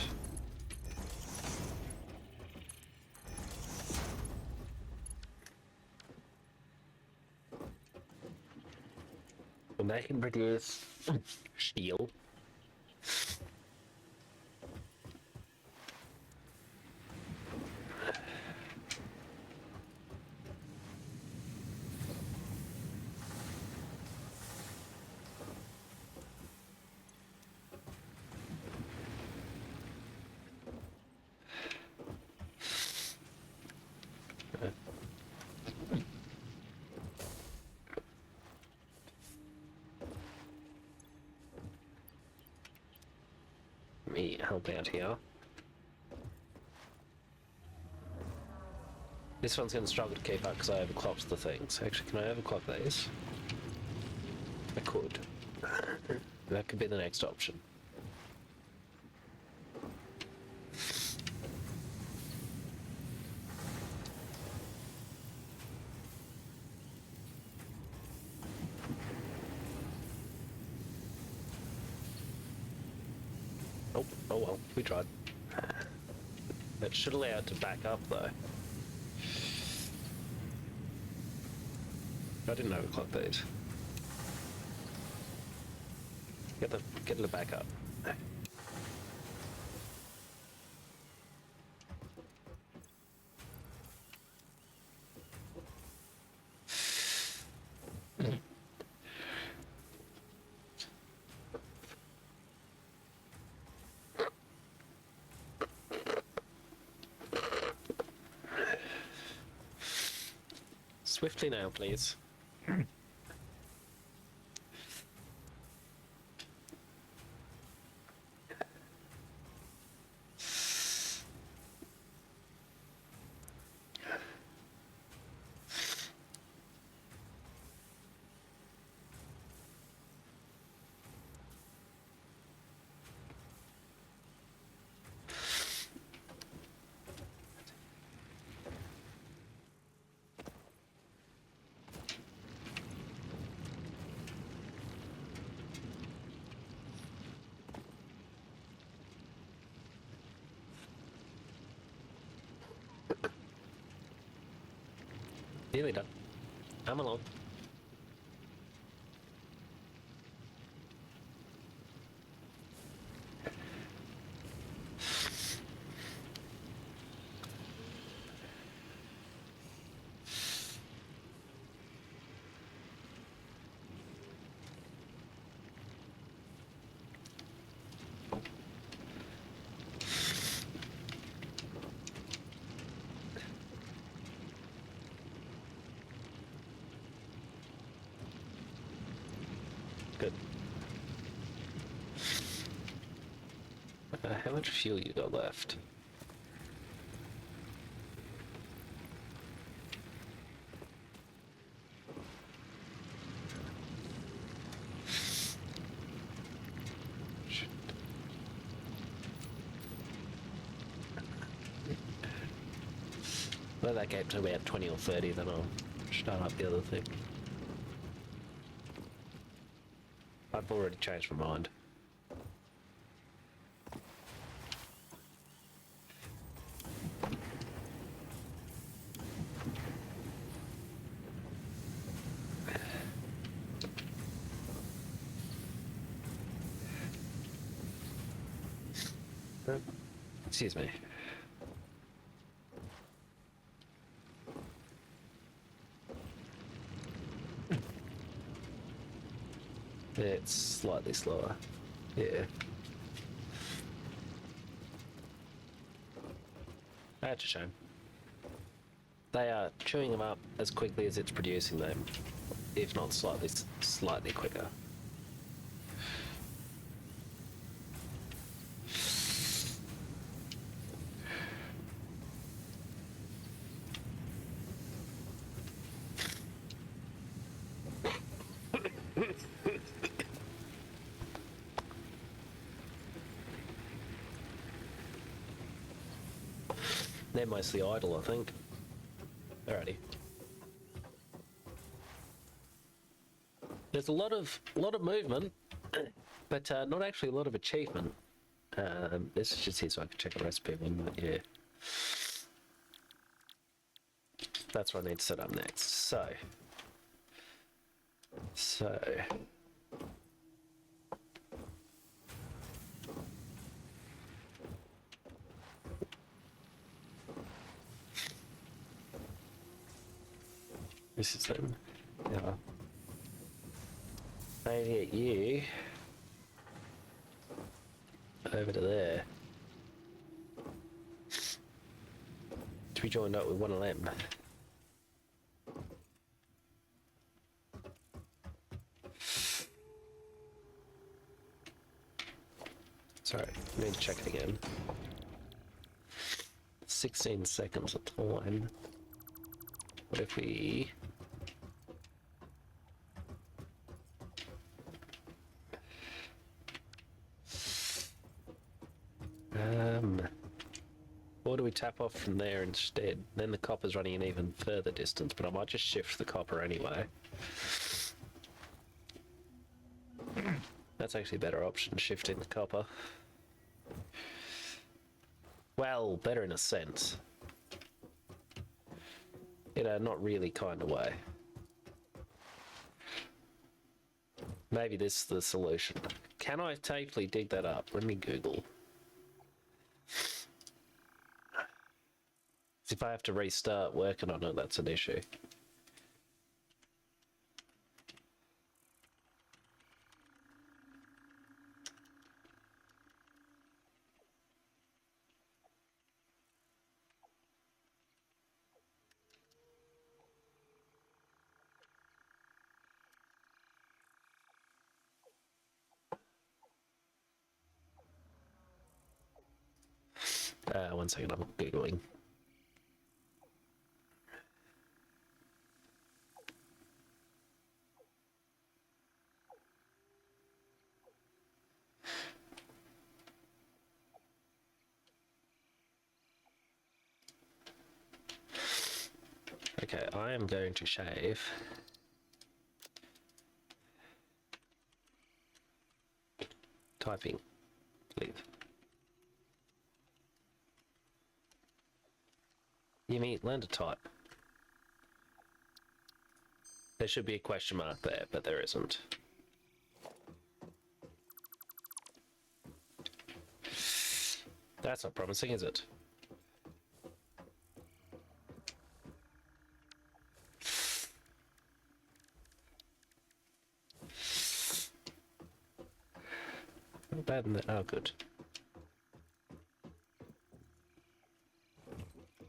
And they can produce steel. Let me help out here. This one's going to struggle to keep up because I overclocked the things. Actually, can I overclock these? I could. That could be the next option. Oh well, we tried. That should allow it to back up though. I didn't overclock these. Get it to back up. Swiftly now, please. Nearly done. I'm along. How much fuel you got left? Let that get to about 20 or 30, then I'll start up the other thing. I've already changed my mind. Excuse me. It's slightly slower. Yeah. That's a shame. They are chewing them up as quickly as it's producing them, if not slightly quicker. They're mostly idle, I think. Alrighty. There's a lot of movement, but not actually a lot of achievement. This is just here so I can check a recipe one, but yeah. That's what I need to set up next. So. This is them. Yeah. I need to get you over to there to be joined up with one of them. Sorry, I need to check it again. 16 seconds of time. What if we... Or do we tap off from there instead? Then the copper's running an even further distance, but I might just shift the copper anyway. That's actually a better option, shifting the copper. Well, better in a sense. In a not really kind of way. Maybe this is the solution. Can I safely dig that up? Let me Google. If I have to restart working on it, that's an issue. One second, I'm Googling. Okay, I am going to shave. Typing. Leave. YimmY, learn to type. There should be a question mark there, but there isn't. That's not promising, is it? Not bad in that. Oh, good.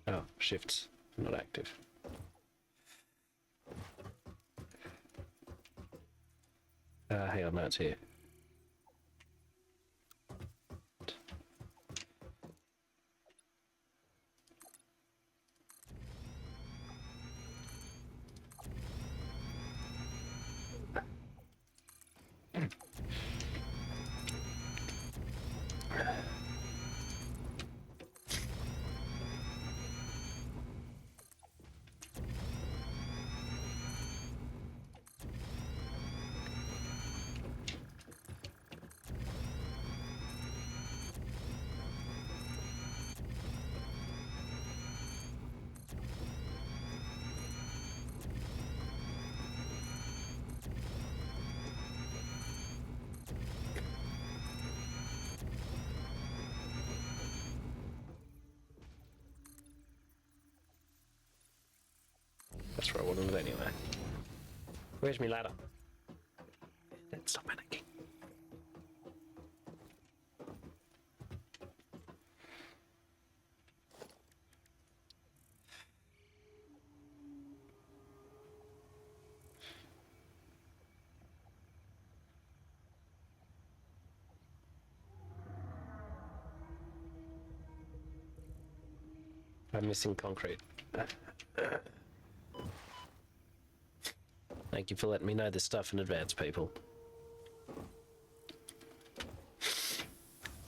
Oh, shifts not active. Hang on, that's here. That's where I wanted it anyway. Where's my ladder? Stop panicking. I'm missing concrete. Thank you for letting me know this stuff in advance, people.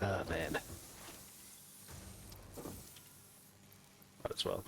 Oh, man. Might as well.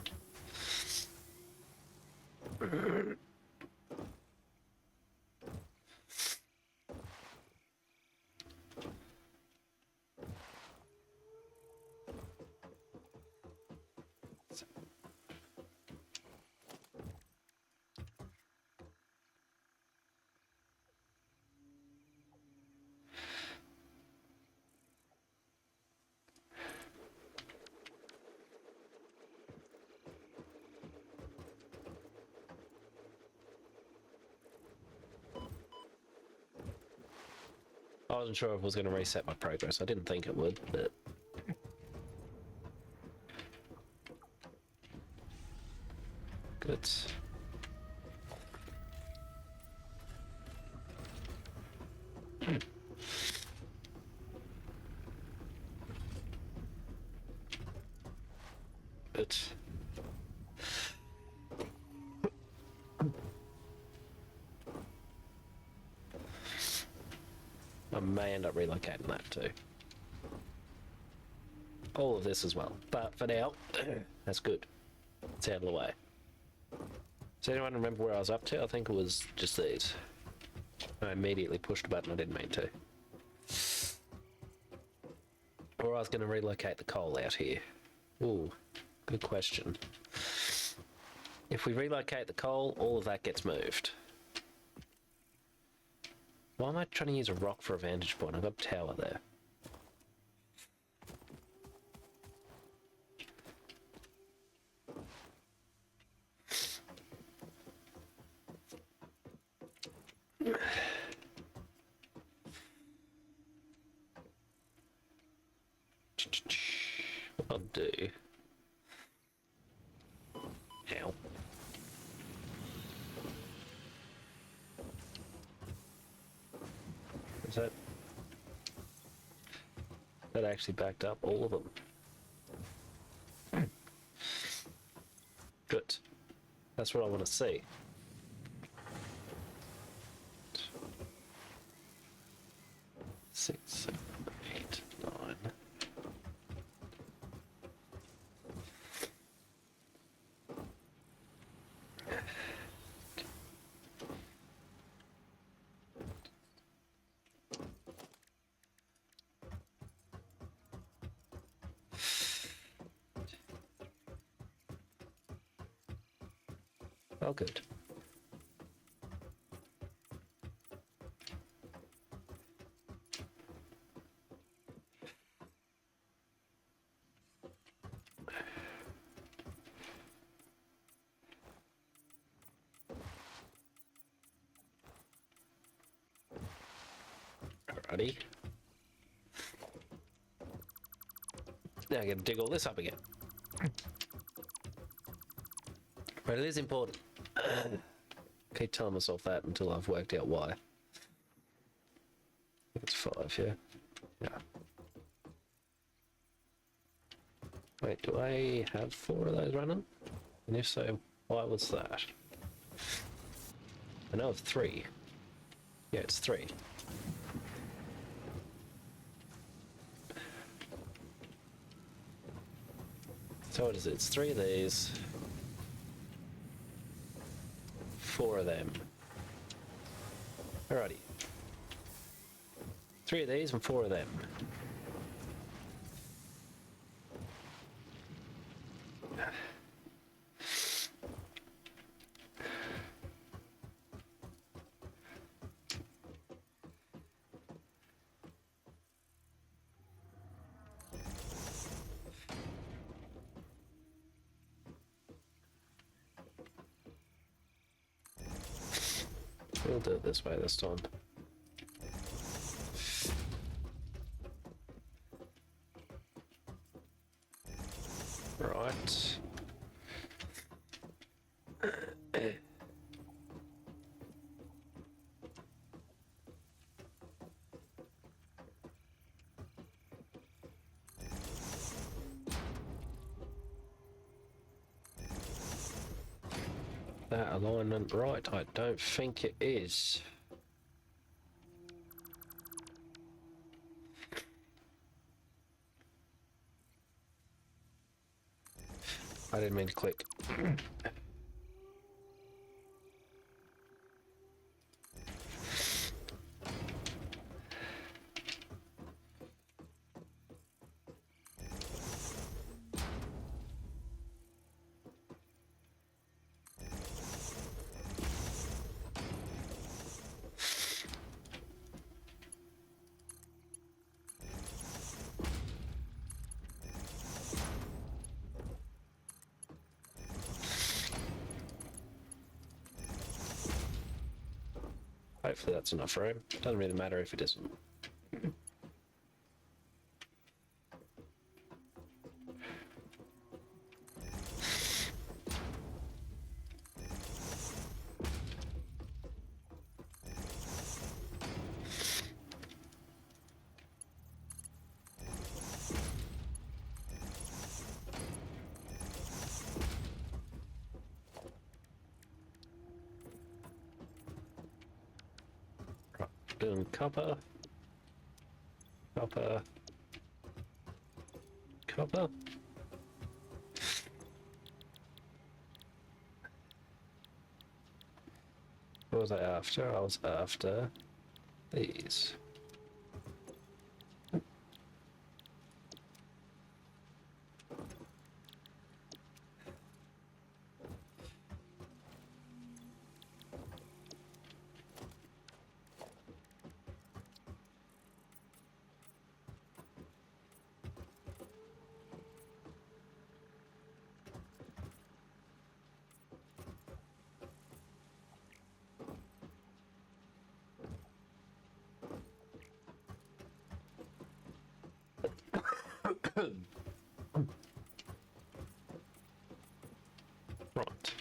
I wasn't sure if it was going to reset my progress. I didn't think it would, but... Good. Good. I may end up relocating that too. All of this as well. But for now, that's good. It's out of the way. Does anyone remember where I was up to? I think it was just these. I immediately pushed a button I didn't mean to. Or I was going to relocate the coal out here. Ooh, good question. If we relocate the coal, all of that gets moved. Why am I trying to use a rock for a vantage point? I've got a tower there. What I'll do... Ow. Is that... That actually backed up all of them. Good. That's what I want to see. Six, 7, 8, 9. Oh, good. Alrighty. Now I gotta dig all this up again. But it is important. Keep telling myself that until I've worked out why. I think it's 5, yeah? Yeah. Wait, do I have 4 of those running? And if so, why was that? I know of 3. Yeah, it's 3. So what is it? It's 3 of these. 4 of them. Alrighty. 3 of these and 4 of them. We'll do it this way this time. Right. That alignment right? I don't think it is. I didn't mean to click. Hopefully that's enough room. Doesn't really matter if it isn't. Doing copper, copper, copper. What was I after? I was after these. Right.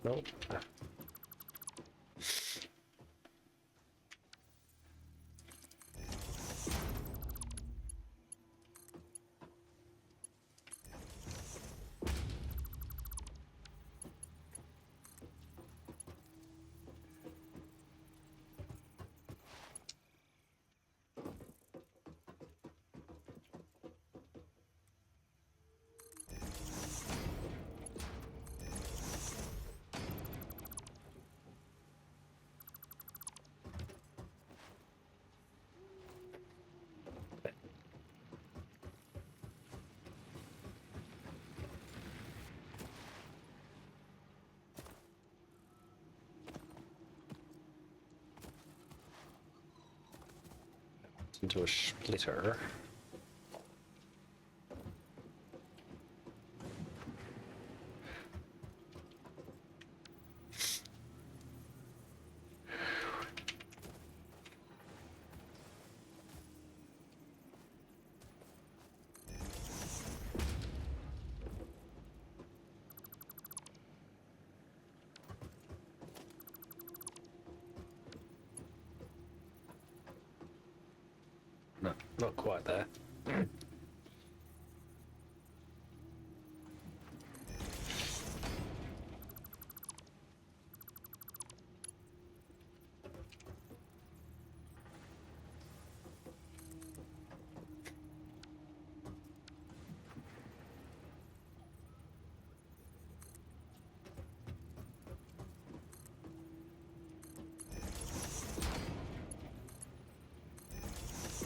Nope. into a splitter. No, not quite there.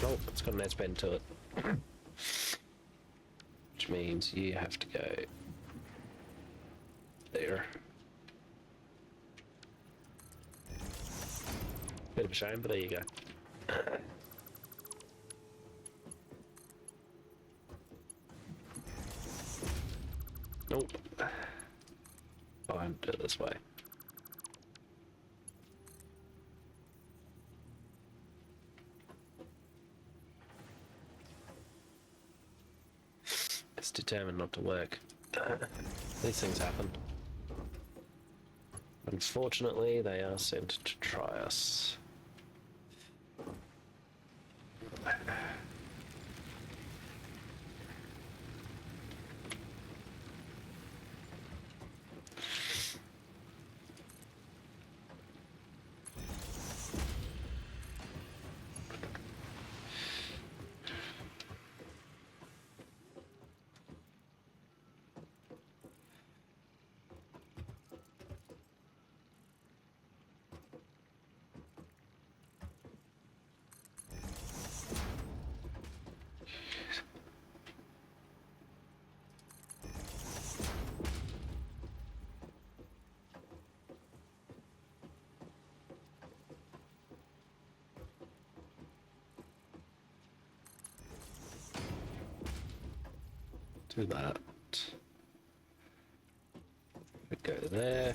Nope, it's got an edge bend to it. Which means you have to go there. Bit of a shame, but there you go. Nope. Oh, I'm do it this way. It's determined not to work. These things happen. Unfortunately, they are sent to try us. Do that. We go there.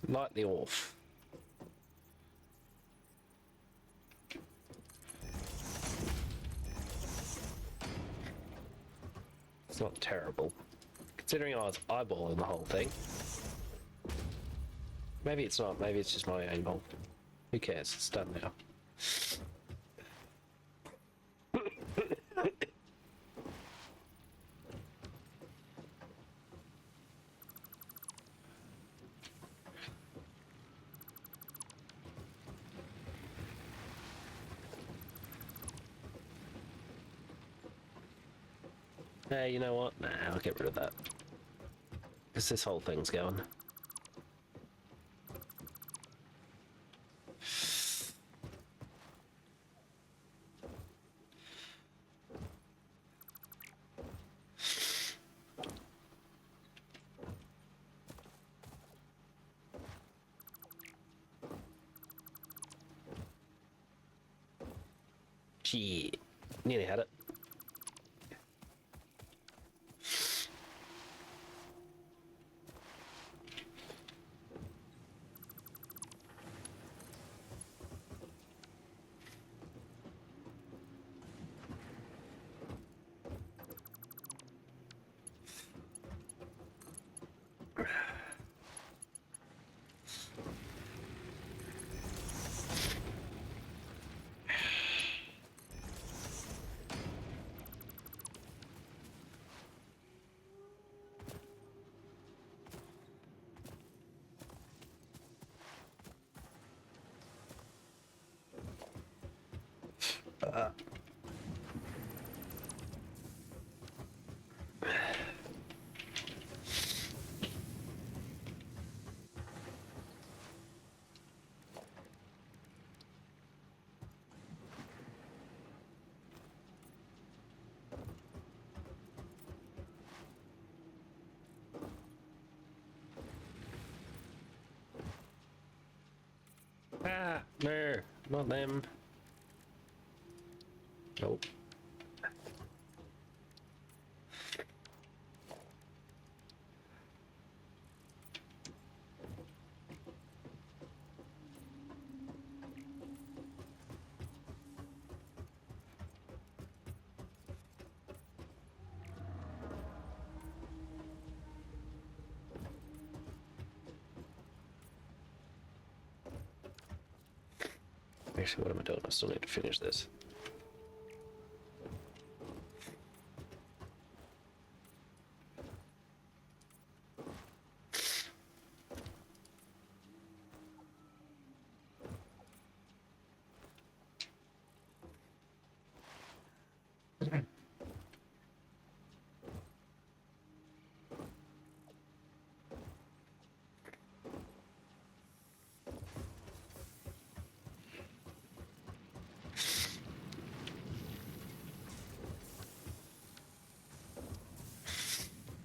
Slightly off. It's not terrible, considering I was eyeballing the whole thing. Maybe it's not, maybe it's just my angle. Who cares, it's done now. Hey, you know what? Nah, I'll get rid of that. Because this whole thing's going. Gee, nearly had it. Ah, no, not them. Nope. Actually, what am I doing? I still need to finish this.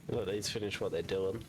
Let these finish what they're doing.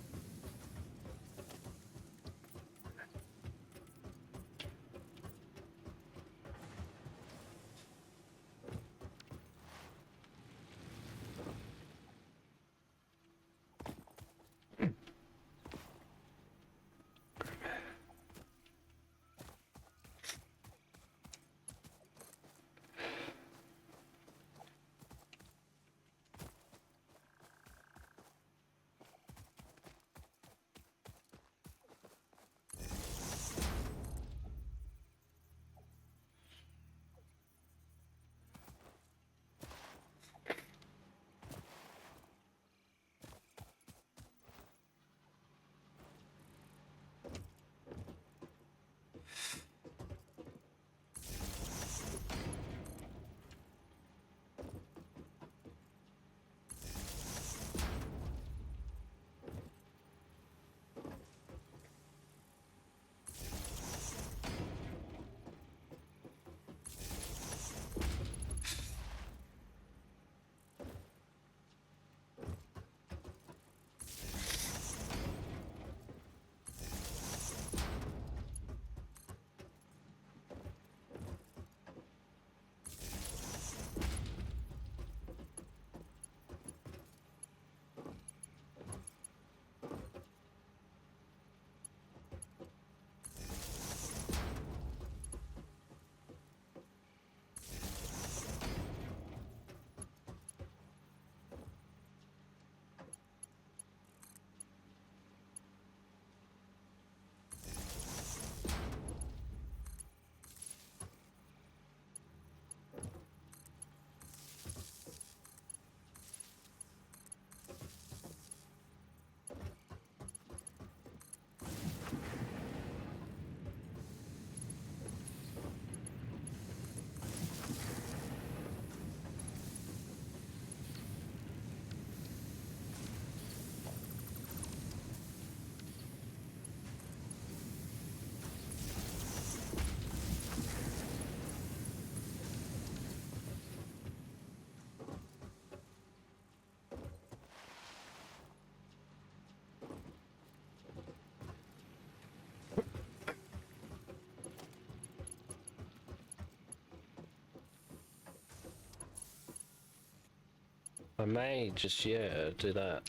I may just, yeah, do that.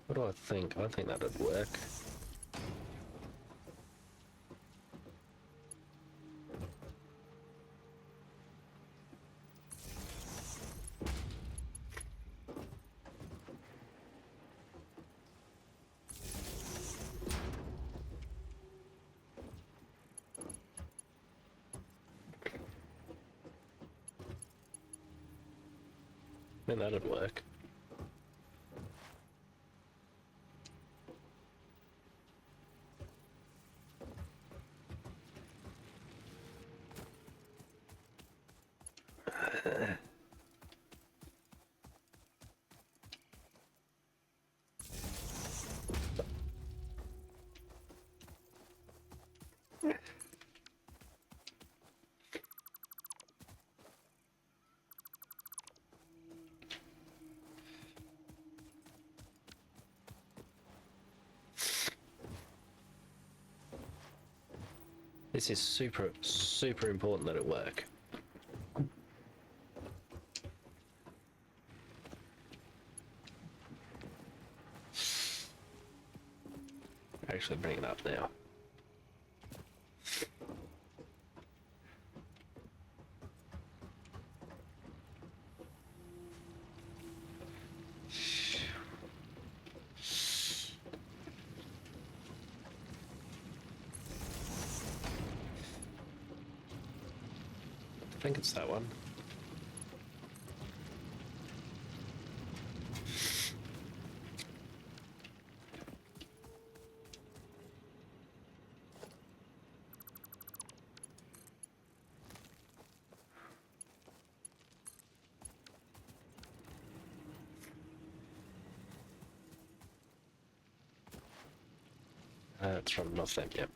What do I think? I think that'd work. I think that'd work. This is super, super important that it work. Actually bring it up now. I think it's that one. It's from Northam, yep.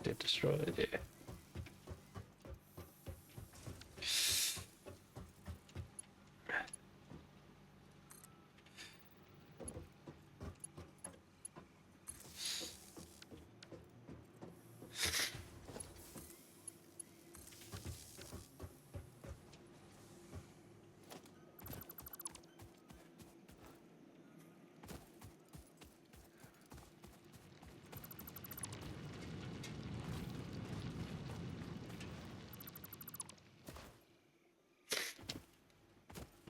Did destroy it, yeah.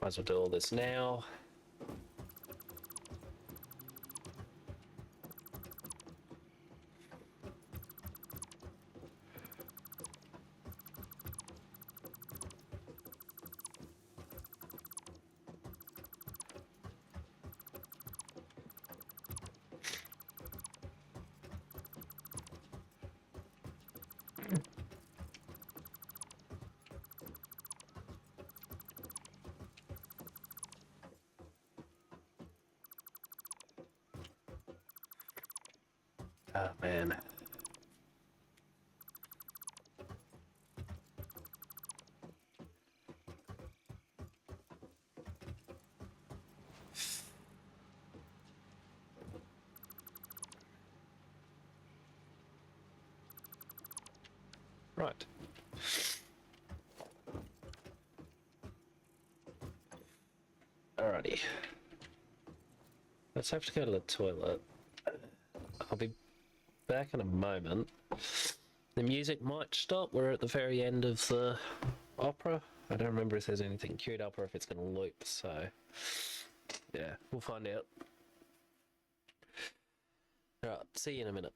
Might as well do all this now. Oh man. Right. Alrighty. Let's have to go to the toilet. I'll be back in a moment. The music might stop. We're at the very end of the opera. I don't remember if there's anything queued up or if it's going to loop, so yeah, we'll find out. Alright, see you in a minute.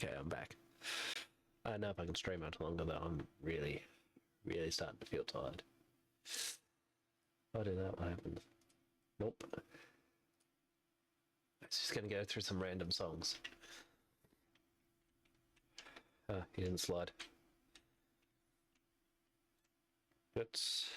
Okay, I'm back. I don't know if I can stream much longer though. I'm really starting to feel tired. If I do that, what happens? Nope. It's just gonna go through some random songs. Ah, he didn't slide. Let's...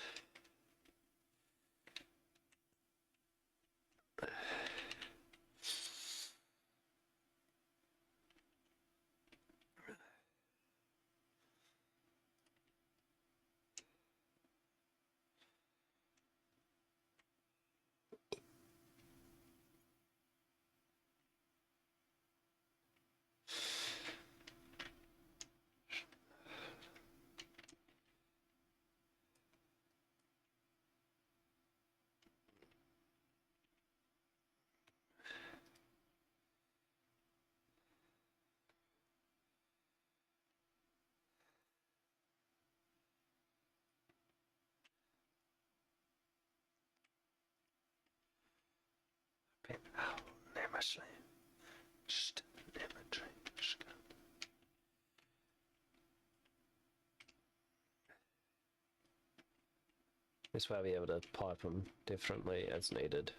This way I'll be able to pipe them differently as needed.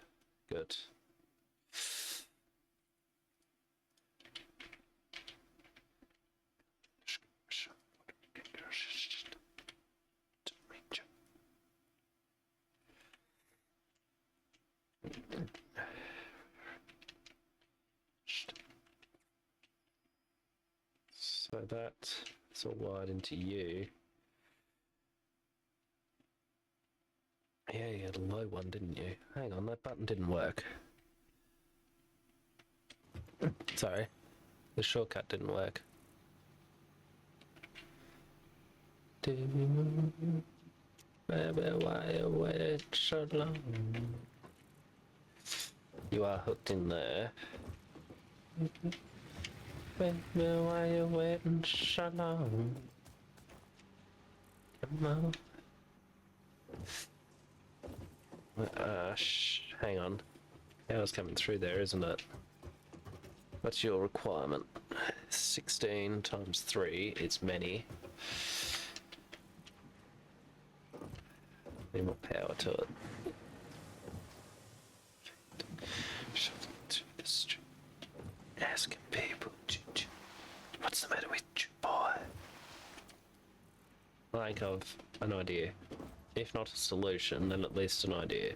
Good. So that's all wired into you. Yeah, you had a low one, didn't you? Hang on, that button didn't work. Sorry, the shortcut didn't work. Baby, why you wait so long? You are hooked in there. Baby, why you waiting so long? Come on. Hang on. Power's coming through there, isn't it? What's your requirement? 16 times 3, it's many. Need more power to it. Shuffling through the street, asking people, what's the matter with you, boy? I think I've an idea. If not a solution, then at least an idea.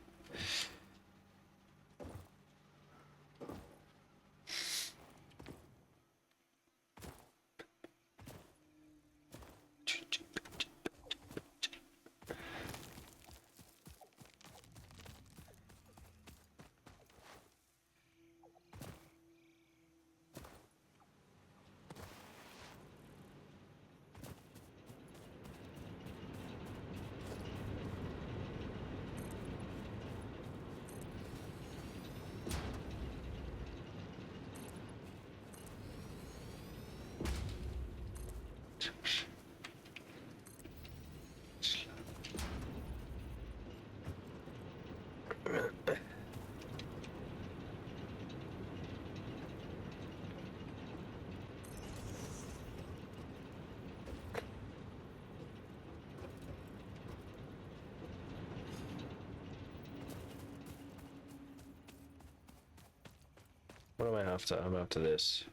What am I after? I'm after this.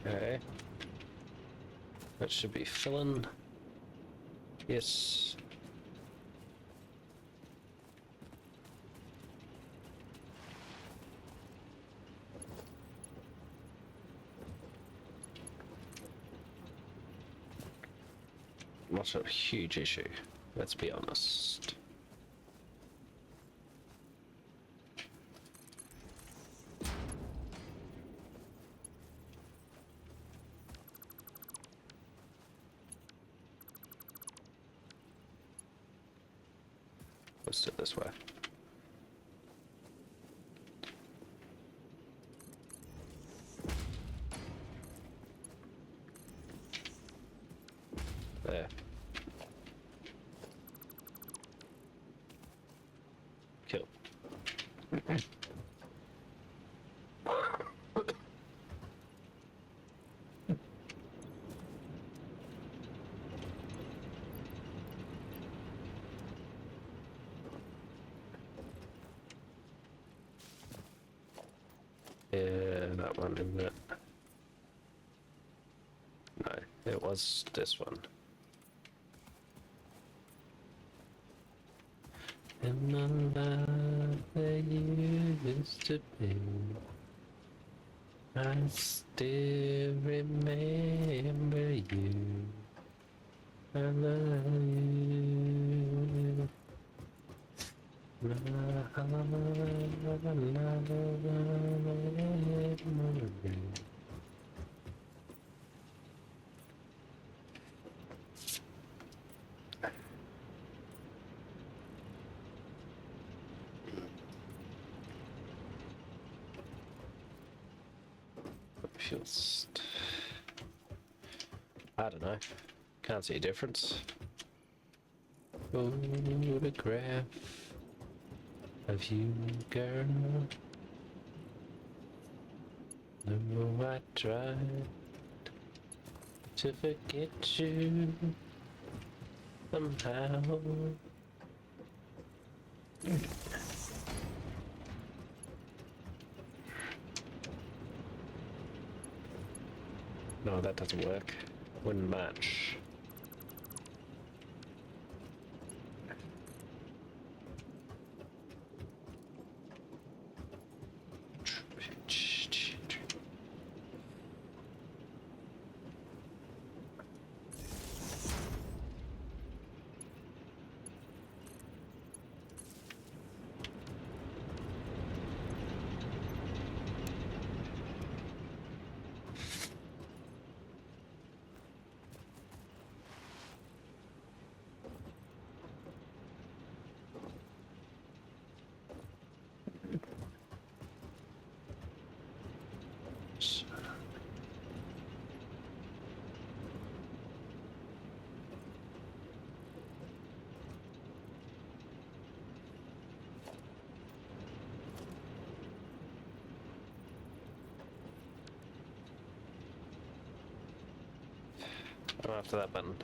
Okay. That should be filling. Yes. not a huge issue. Let's be honest. Let's do it this way. There. Cool. Yeah, that one, isn't it? No, it was this one. In my life there used to be, I still remember you. I love you. La, la, la, la, la, la. Feels, I don't know, can't see a difference. Photograph of you, girl. No, I tried to forget you somehow. No, that doesn't work. Wouldn't match. I'm after that button.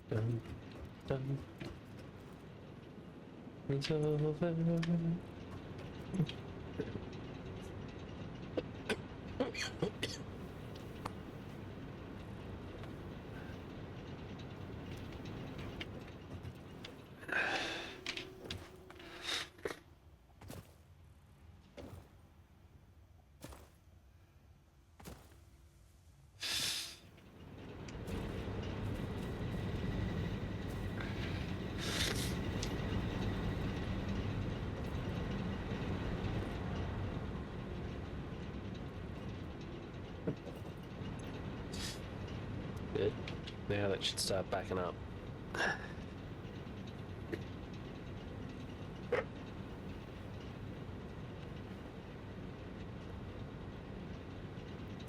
Dun, dun. It's over. Good. Now that should start backing up.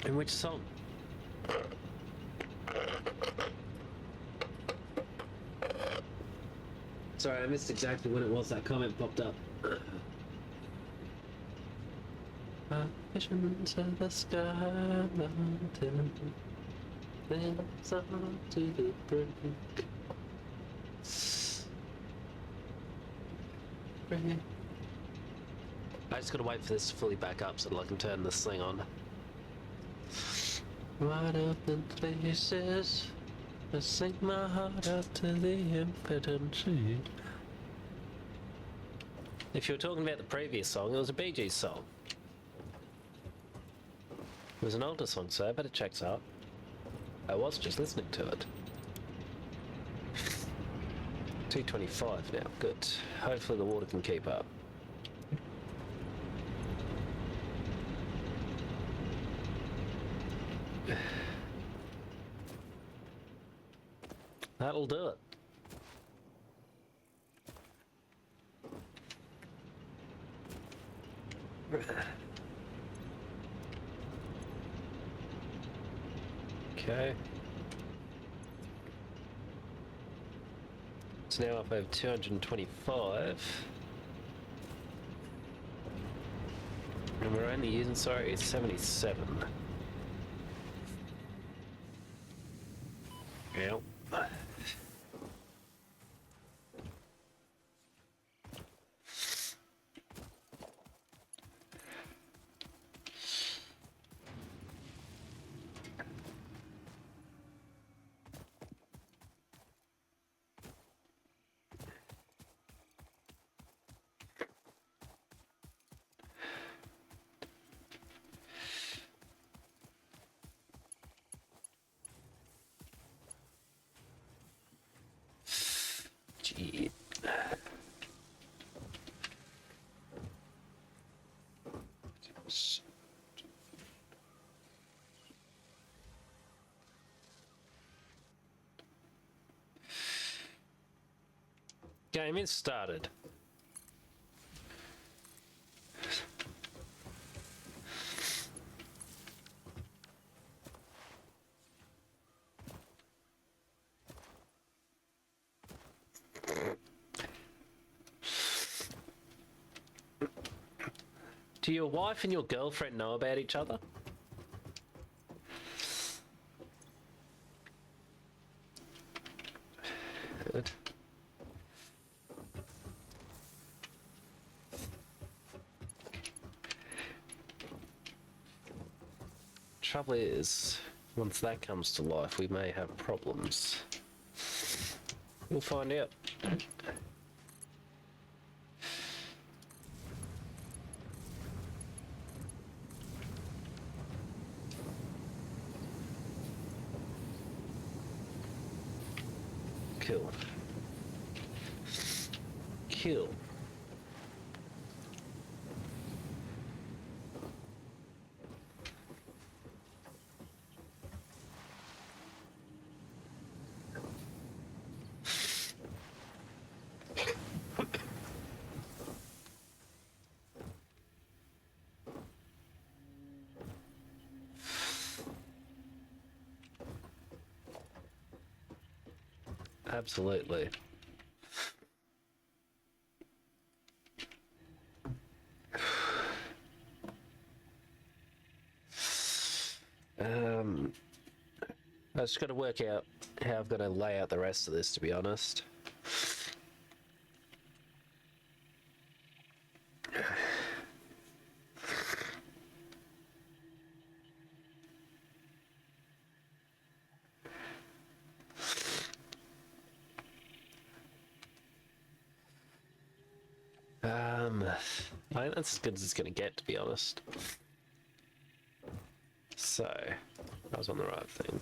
In which song? Sorry, I missed exactly when it was that comment popped up. Vision to the sky mountain, then on to the brink. I just gotta wait for this to fully back up so that I can turn this thing on. Wide open places, I sink my heart out to the impotent sea. If you were talking about the previous song, it was a Bee Gees song. It was an older song, so but it checks out. I was just listening to it. 225 now, good. Hopefully the water can keep up. That'll do it. Okay. It's now up over 225. And we're only using, sorry, 77. Yep. Gee. Game is started. Do your wife and your girlfriend know about each other? Good. Trouble is, once that comes to life, we may have problems. We'll find out. Kill. Kill. Absolutely. I just got to work out how I'm going to lay out the rest of this, to be honest. I think that's as good as it's going to get, to be honest. So, I was on the right thing.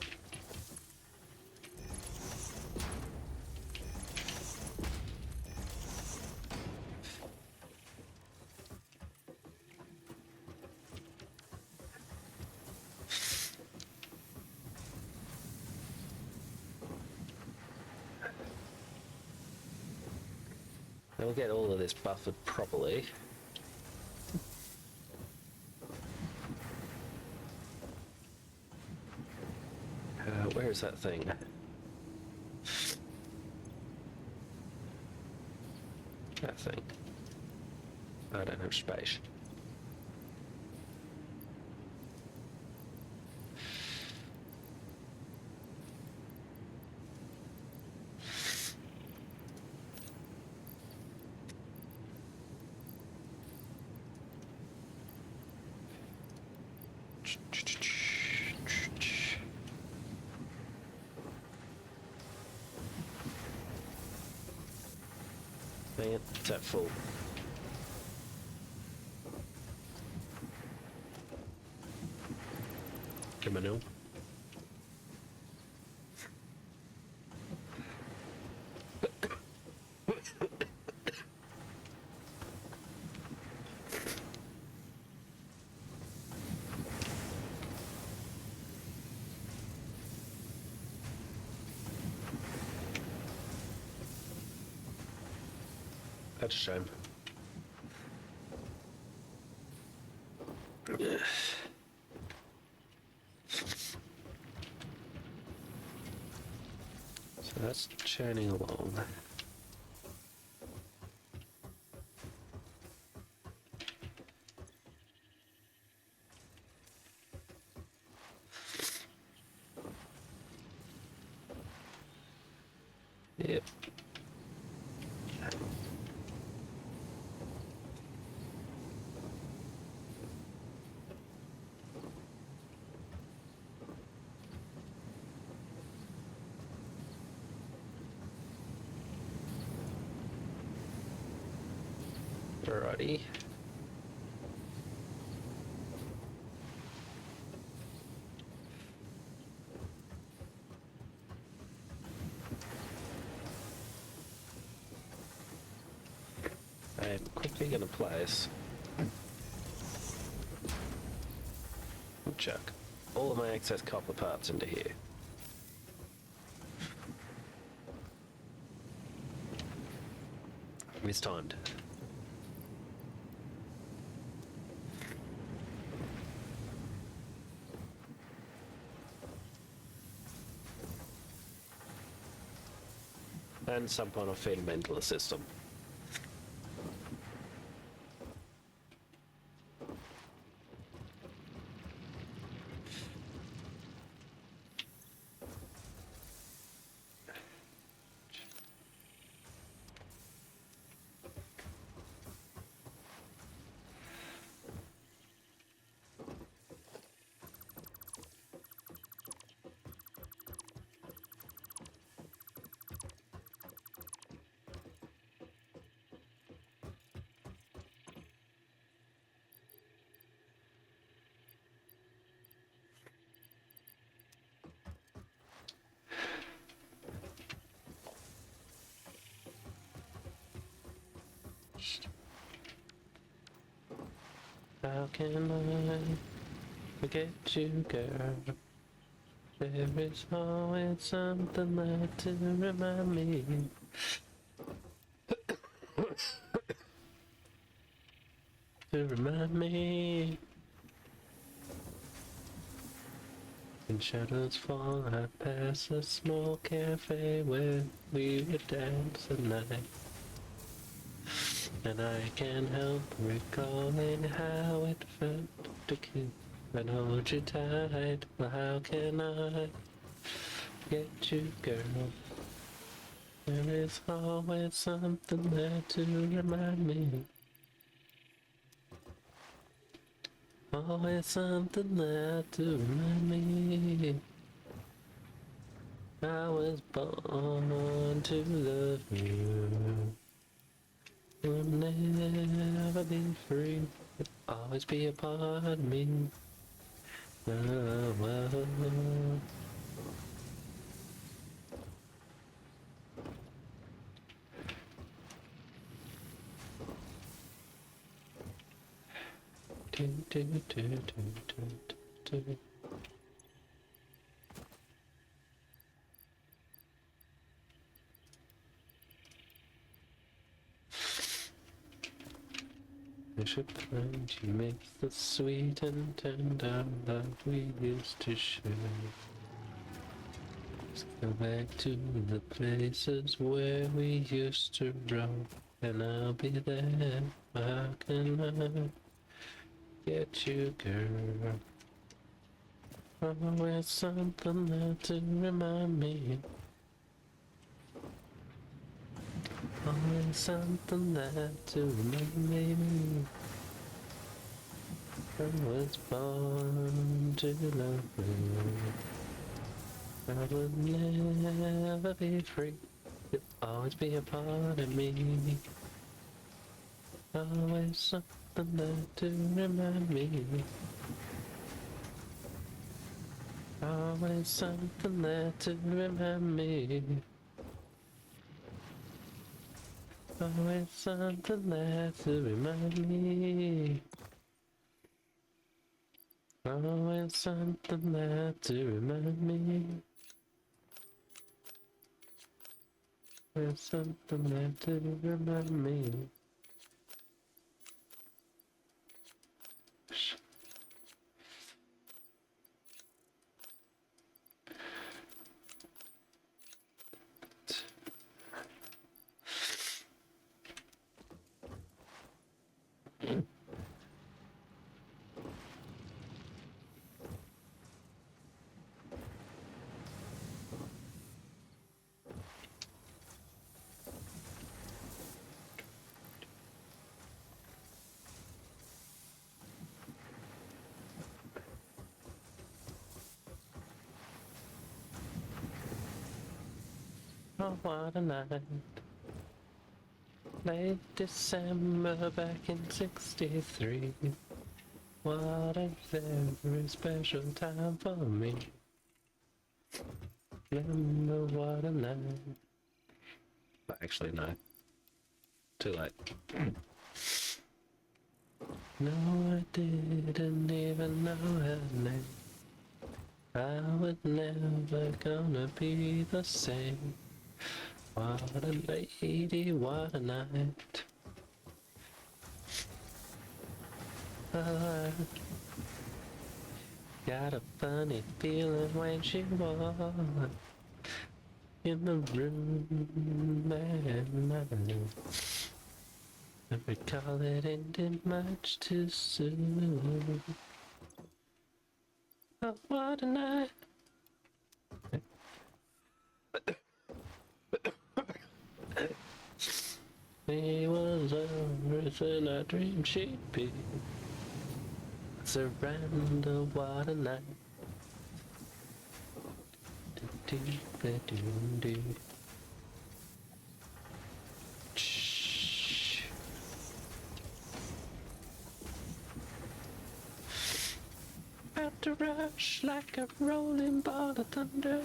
We'll get all of this buffered properly. Where is that thing? That thing. I don't have space. Dang it, it's at full. Criminal. That's a shame. So that's churning along. Yep. Alrighty. I'm quickly gonna place. Chuck all of my excess copper parts into here. Mistimed. And some kind of fundamental system. How can I forget you, girl? There is always something there to remind me. To remind me. When shadows fall, I pass a small cafe where we would dance at night. And I can't help recalling how it felt to kiss and hold you tight. Well, how can I get you, girl? There is always something there to remind me. Always something there to remind me. I was born to love you. You'll never be free. You'll always be a part of me. Oh, oh, oh. Do, do, do, do, do, do. I should find you makes the sweet and tender love we used to share. Let's go back to the places where we used to roam, and I'll be there. How can I get you, girl? Always something there to remind me. Always something there to remind me. I was born to love you. I would never be free. You'll always be a part of me. Always something there to remind me. Always something there to remind me. Always something there to remind me. Always something there to remind me. Always something there to remind me. Oh, what a night. Late December back in '63. What a very special time for me. Remember what a night. Actually, no. Too late. No, I didn't even know her name. I was never gonna be the same. What a lady, what a night. I got a funny feeling when she walked in the room, and I recall it ended much too soon. Oh, what a night. He was everything I dreamed she'd be. Surrender, what a night. Shh. About to rush like a rolling ball of thunder.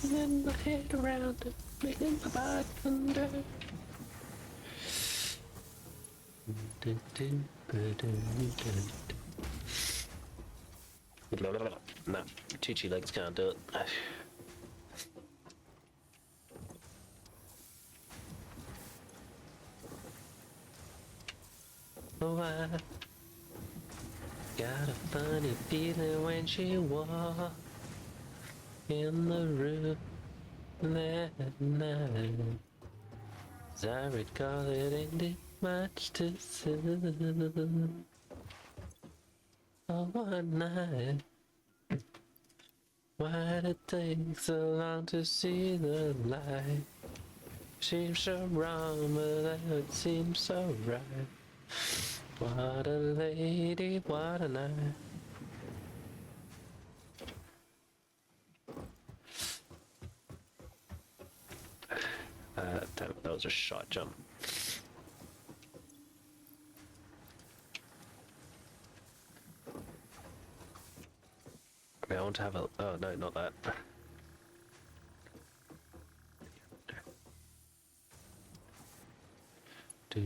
And then my head around it, making my body thunder. No, Chi legs can't do it. Oh, I got a funny feeling when she walked in the room that night. As I recall, it ended much too soon. Oh, one night. Why'd it take so long to see the light? Seems so wrong, but that would seem so right. What a lady, what a night. Damn, that was a shot jump. Okay, I want to have a... Oh, no, not that. I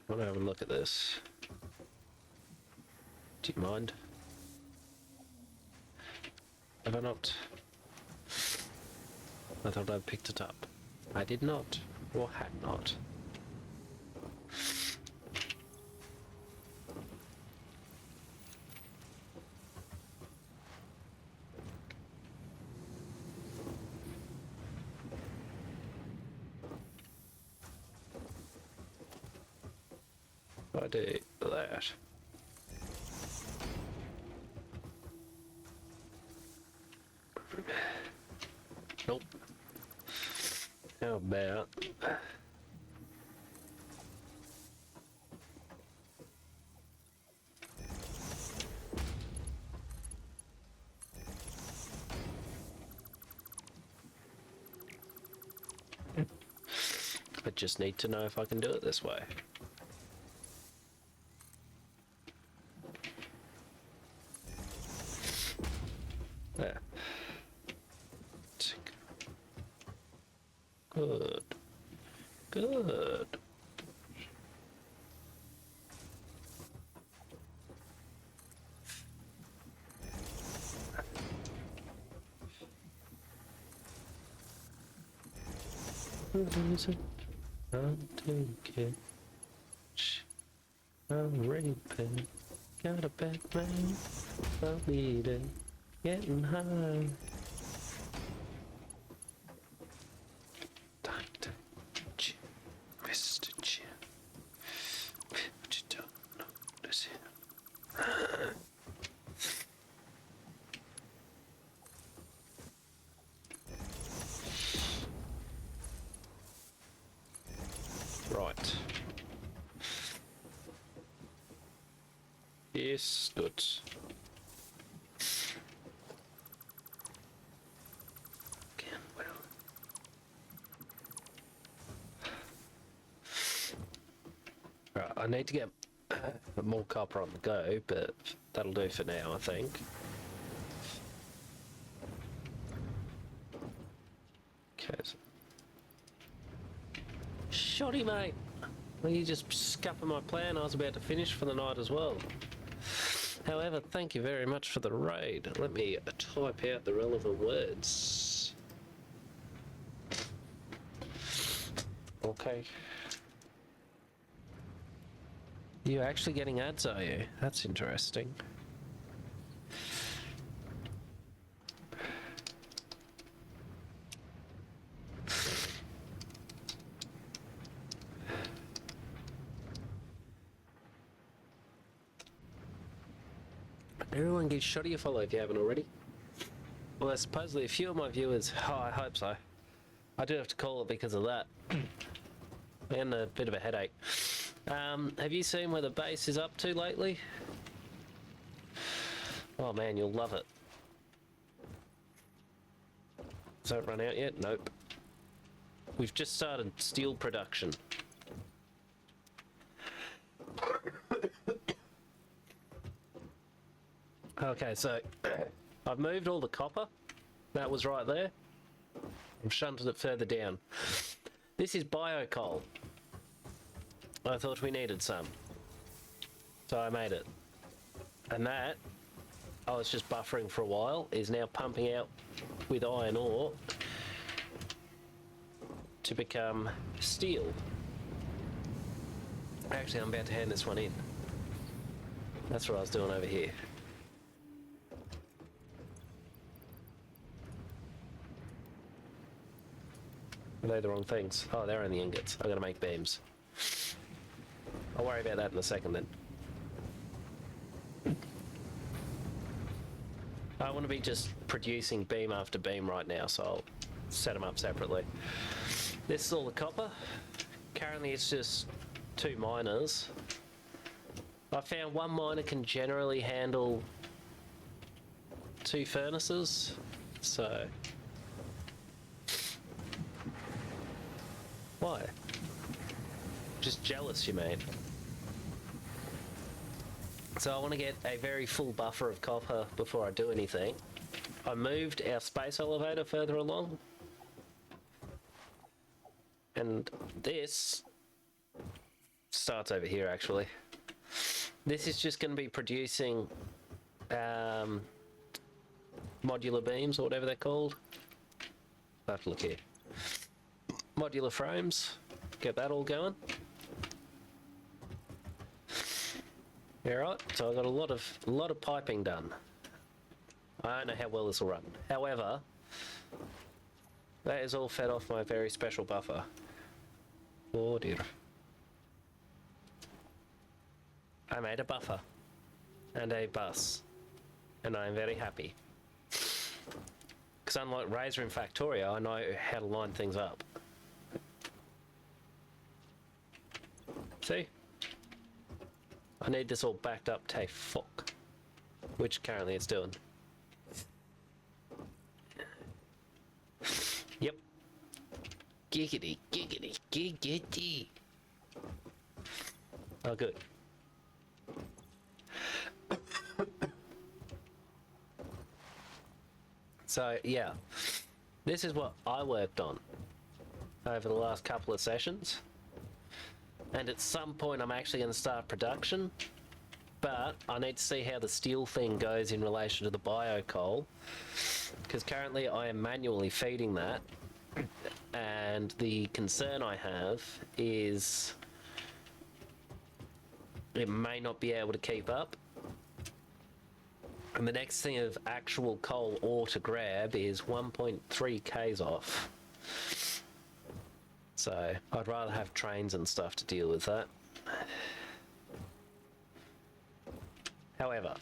want to have a look at this. Do you mind? Have I not? I thought I picked it up. I did not, or had not. I do that. Nope. How about... I just need to know if I can do it this way. There. Good. Good. I'm taking, I'm raping, got a bad man, I'm eating, getting high. Dr. Chin, Mr. Chin, but you don't notice him. Right. Yes, good. Again, well. Right, I need to get more copper on the go, but that'll do for now, I think. Okay. Shoddy, mate. Well, you just scuppered my plan. I was about to finish for the night as well. However, thank you very much for the raid. Let me type out the relevant words. Okay. You're actually getting ads, are you? That's interesting. Everyone get Shoddy a follow if you haven't already. Well, supposedly a few of my viewers... Oh, I hope so. I do have to call it because of that. And a bit of a headache. Have you seen where the base is up to lately? Oh man, you'll love it. Has that run out yet? Nope. We've just started steel production. Okay, so I've moved all the copper. That was right there. I've shunted it further down. This is bio coal. I thought we needed some. So I made it. And that, I was just buffering for a while, is now pumping out with iron ore to become steel. Actually, I'm about to hand this one in. That's what I was doing over here. Are they the wrong things? Oh, they're only ingots. I've got to make beams. I'll worry about that in a second then. I want to be just producing beam after beam right now, so I'll set them up separately. This is all the copper. Currently it's just 2 miners. I found 1 miner can generally handle 2 furnaces, so... Why? Just jealous, you mean? So I want to get a very full buffer of copper before I do anything. I moved our space elevator further along. And this starts over here, actually. This is just going to be producing modular beams, or whatever they're called. I have to look here. Modular frames, get that all going. All right, so I've got a lot of piping done. I don't know how well this will run. However, that is all fed off my very special buffer. Oh dear. I made a buffer and a bus, and I am very happy. Because unlike Razor and Factorio, I know how to line things up. See? I need this all backed up to fuck, which currently it's doing. Yep. Giggity, giggity, giggity. Oh, good. So, yeah. This is what I worked on over the last couple of sessions. And at some point I'm actually going to start production. But I need to see how the steel thing goes in relation to the bio coal. Because currently I am manually feeding that. And the concern I have is it may not be able to keep up. And the next thing of actual coal ore to grab is 1.3 Ks off. So I'd rather have trains and stuff to deal with that. However,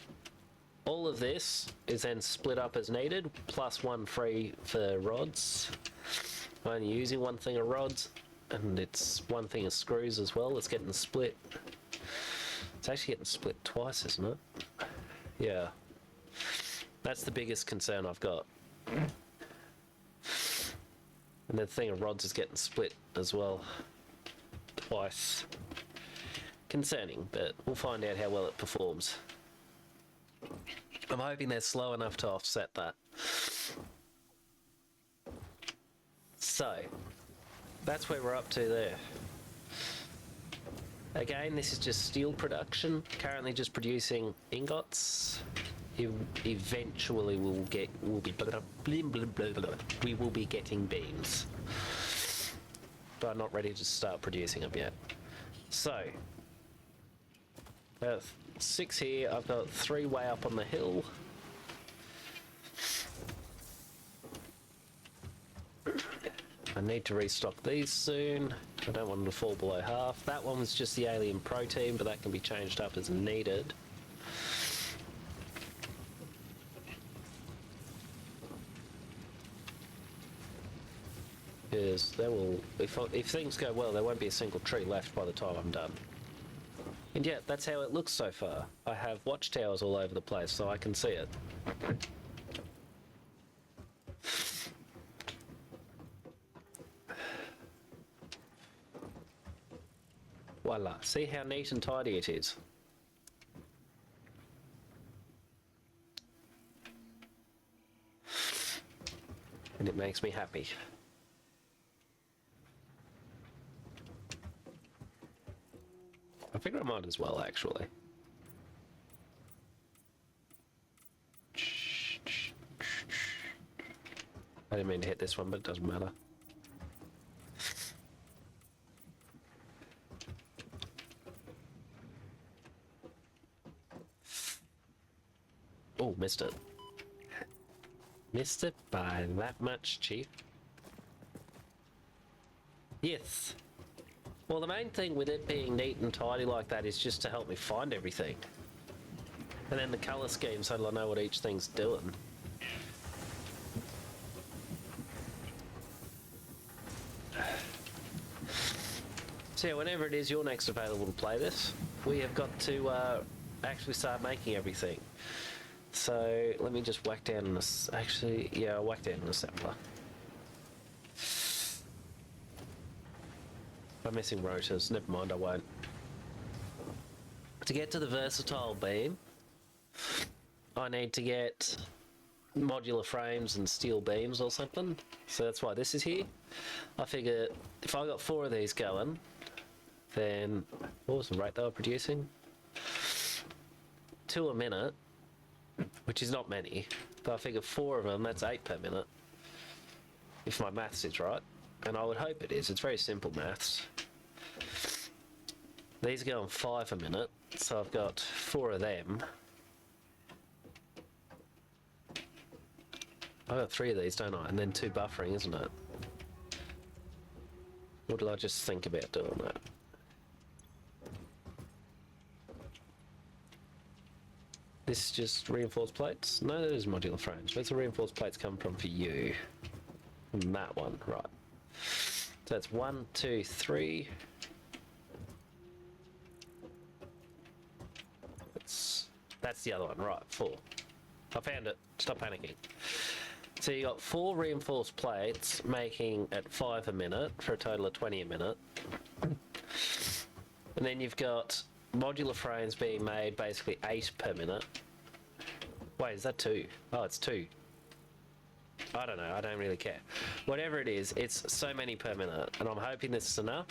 all of this is then split up as needed, plus one free for rods. I'm only using one thing of rods, and it's one thing of screws as well. It's getting split. It's actually getting split twice, isn't it? Yeah. That's the biggest concern I've got. And the thing of rods is getting split as well. Twice. Concerning, but we'll find out how well it performs. I'm hoping they're slow enough to offset that. So, that's where we're up to there. Again, this is just steel production. Currently just producing ingots. Eventually we will be getting beams. But I'm not ready to start producing them yet. So, 6 here, I've got 3 way up on the hill. I need to restock these soon. I don't want them to fall below half. That one was just the alien protein, but that can be changed up as needed. Because there will, if things go well, there won't be a single tree left by the time I'm done. And yeah, that's how it looks so far. I have watchtowers all over the place, so I can see it. Voila, see how neat and tidy it is. And it makes me happy. I figure I might as well, actually. I didn't mean to hit this one, but it doesn't matter. Oh, missed it. Missed it by that much, Chief. Yes. Well, the main thing with it being neat and tidy like that is just to help me find everything. And then the colour scheme so that I know what each thing's doing. So yeah, whenever it is you're next available to play this, we have got to actually start making everything. So let me just whack down this. Actually, yeah, I'll whack down an assembler. I'm missing rotors. Never mind, I won't. To get to the versatile beam, I need to get modular frames and steel beams or something. So that's why this is here. I figure if I got 4 of these going, then what was the rate they were producing? 2 a minute, which is not many. But I figure 4 of them, that's 8 per minute. If my maths is right. And I would hope it is. It's very simple maths. These are going 5 a minute, so I've got 4 of them. I've got 3 of these, don't I? And then 2 buffering, isn't it? Or did I just think about doing that? This is just reinforced plates? No, that is modular frames. Where's the reinforced plates come from for you? From that one, right. So that's 1, 2, 3. That's the other one, right, 4. I found it, stop panicking. So you got 4 reinforced plates making at 5 a minute for a total of 20 a minute. And then you've got modular frames being made basically 8 per minute. Wait, is that 2? Oh, it's 2. I don't know, I don't really care. Whatever it is, it's so many per minute, and I'm hoping this is enough.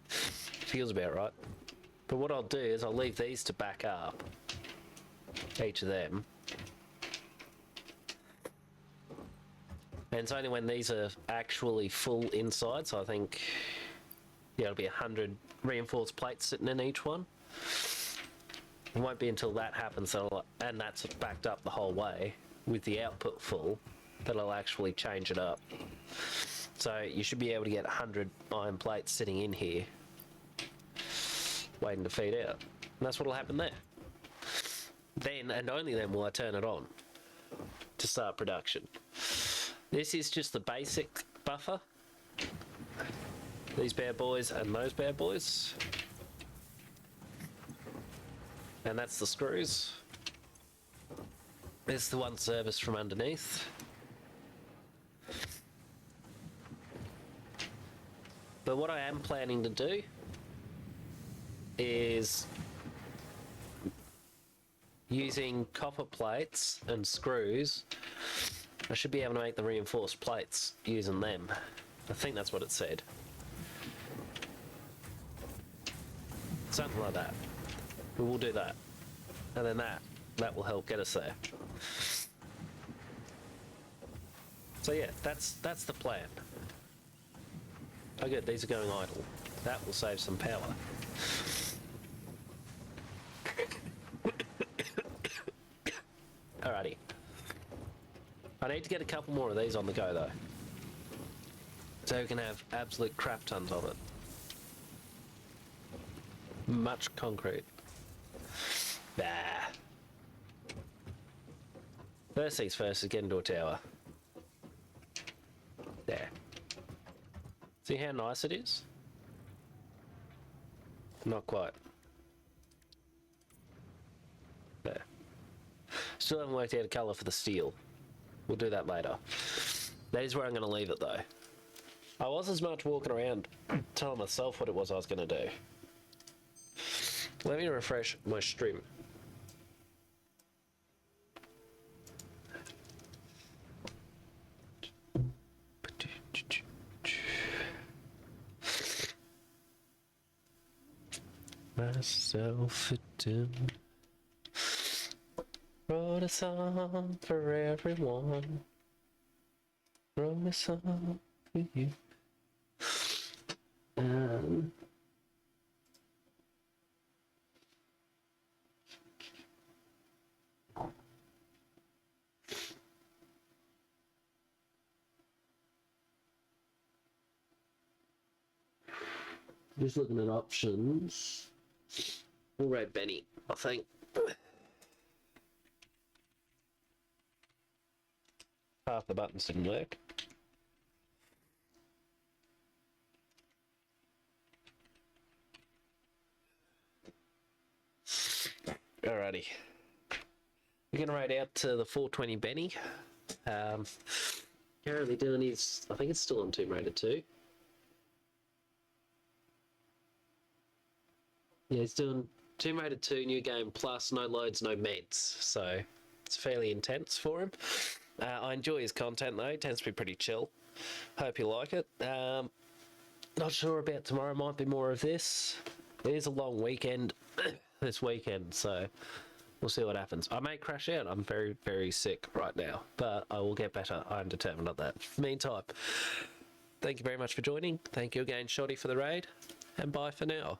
Feels about right. But what I'll do is I'll leave these to back up, each of them. And it's only when these are actually full inside, so I think, yeah, it'll be 100 reinforced plates sitting in each one. It won't be until that happens, and that's backed up the whole way, with the output full, that I'll actually change it up. So you should be able to get 100 iron plates sitting in here, waiting to feed out. And that's what'll happen there. Then, and only then, will I turn it on to start production. This is just the basic buffer. These bad boys and those bad boys. And that's the screws. There's the one service from underneath. But what I am planning to do is, using copper plates and screws, I should be able to make the reinforced plates using them. I think that's what it said. Something like that. But we'll do that. And then that will help get us there. So yeah, that's the plan. Oh good, these are going idle. That will save some power. Alrighty. I need to get a couple more of these on the go though, so we can have absolute crap tons of it. Much concrete. Bah. First things first is get into a tower. There. See how nice it is? Not quite. There. Still haven't worked out a colour for the steel. We'll do that later. That is where I'm going to leave it though. I was as much walking around telling myself what it was I was going to do. Let me refresh my stream. Myself a dim. Wrote a song for everyone. Wrote a song for you. Just looking at options. We'll rate Benny, I think. Half the buttons didn't work. Alrighty. We're gonna rate out to the 420 Benny. Currently doing his, I think it's still on Tomb Raider 2. Yeah, he's doing Tomb Raider 2 new game plus no loads, no meds. So it's fairly intense for him. I enjoy his content though, it tends to be pretty chill. Hope you like it. Not sure about tomorrow, might be more of this. It is a long weekend this weekend, so we'll see what happens. I may crash out, I'm very, very sick right now, but I will get better, I'm determined on that. Meantime, thank you very much for joining. Thank you again, Shoddy, for the raid, and bye for now.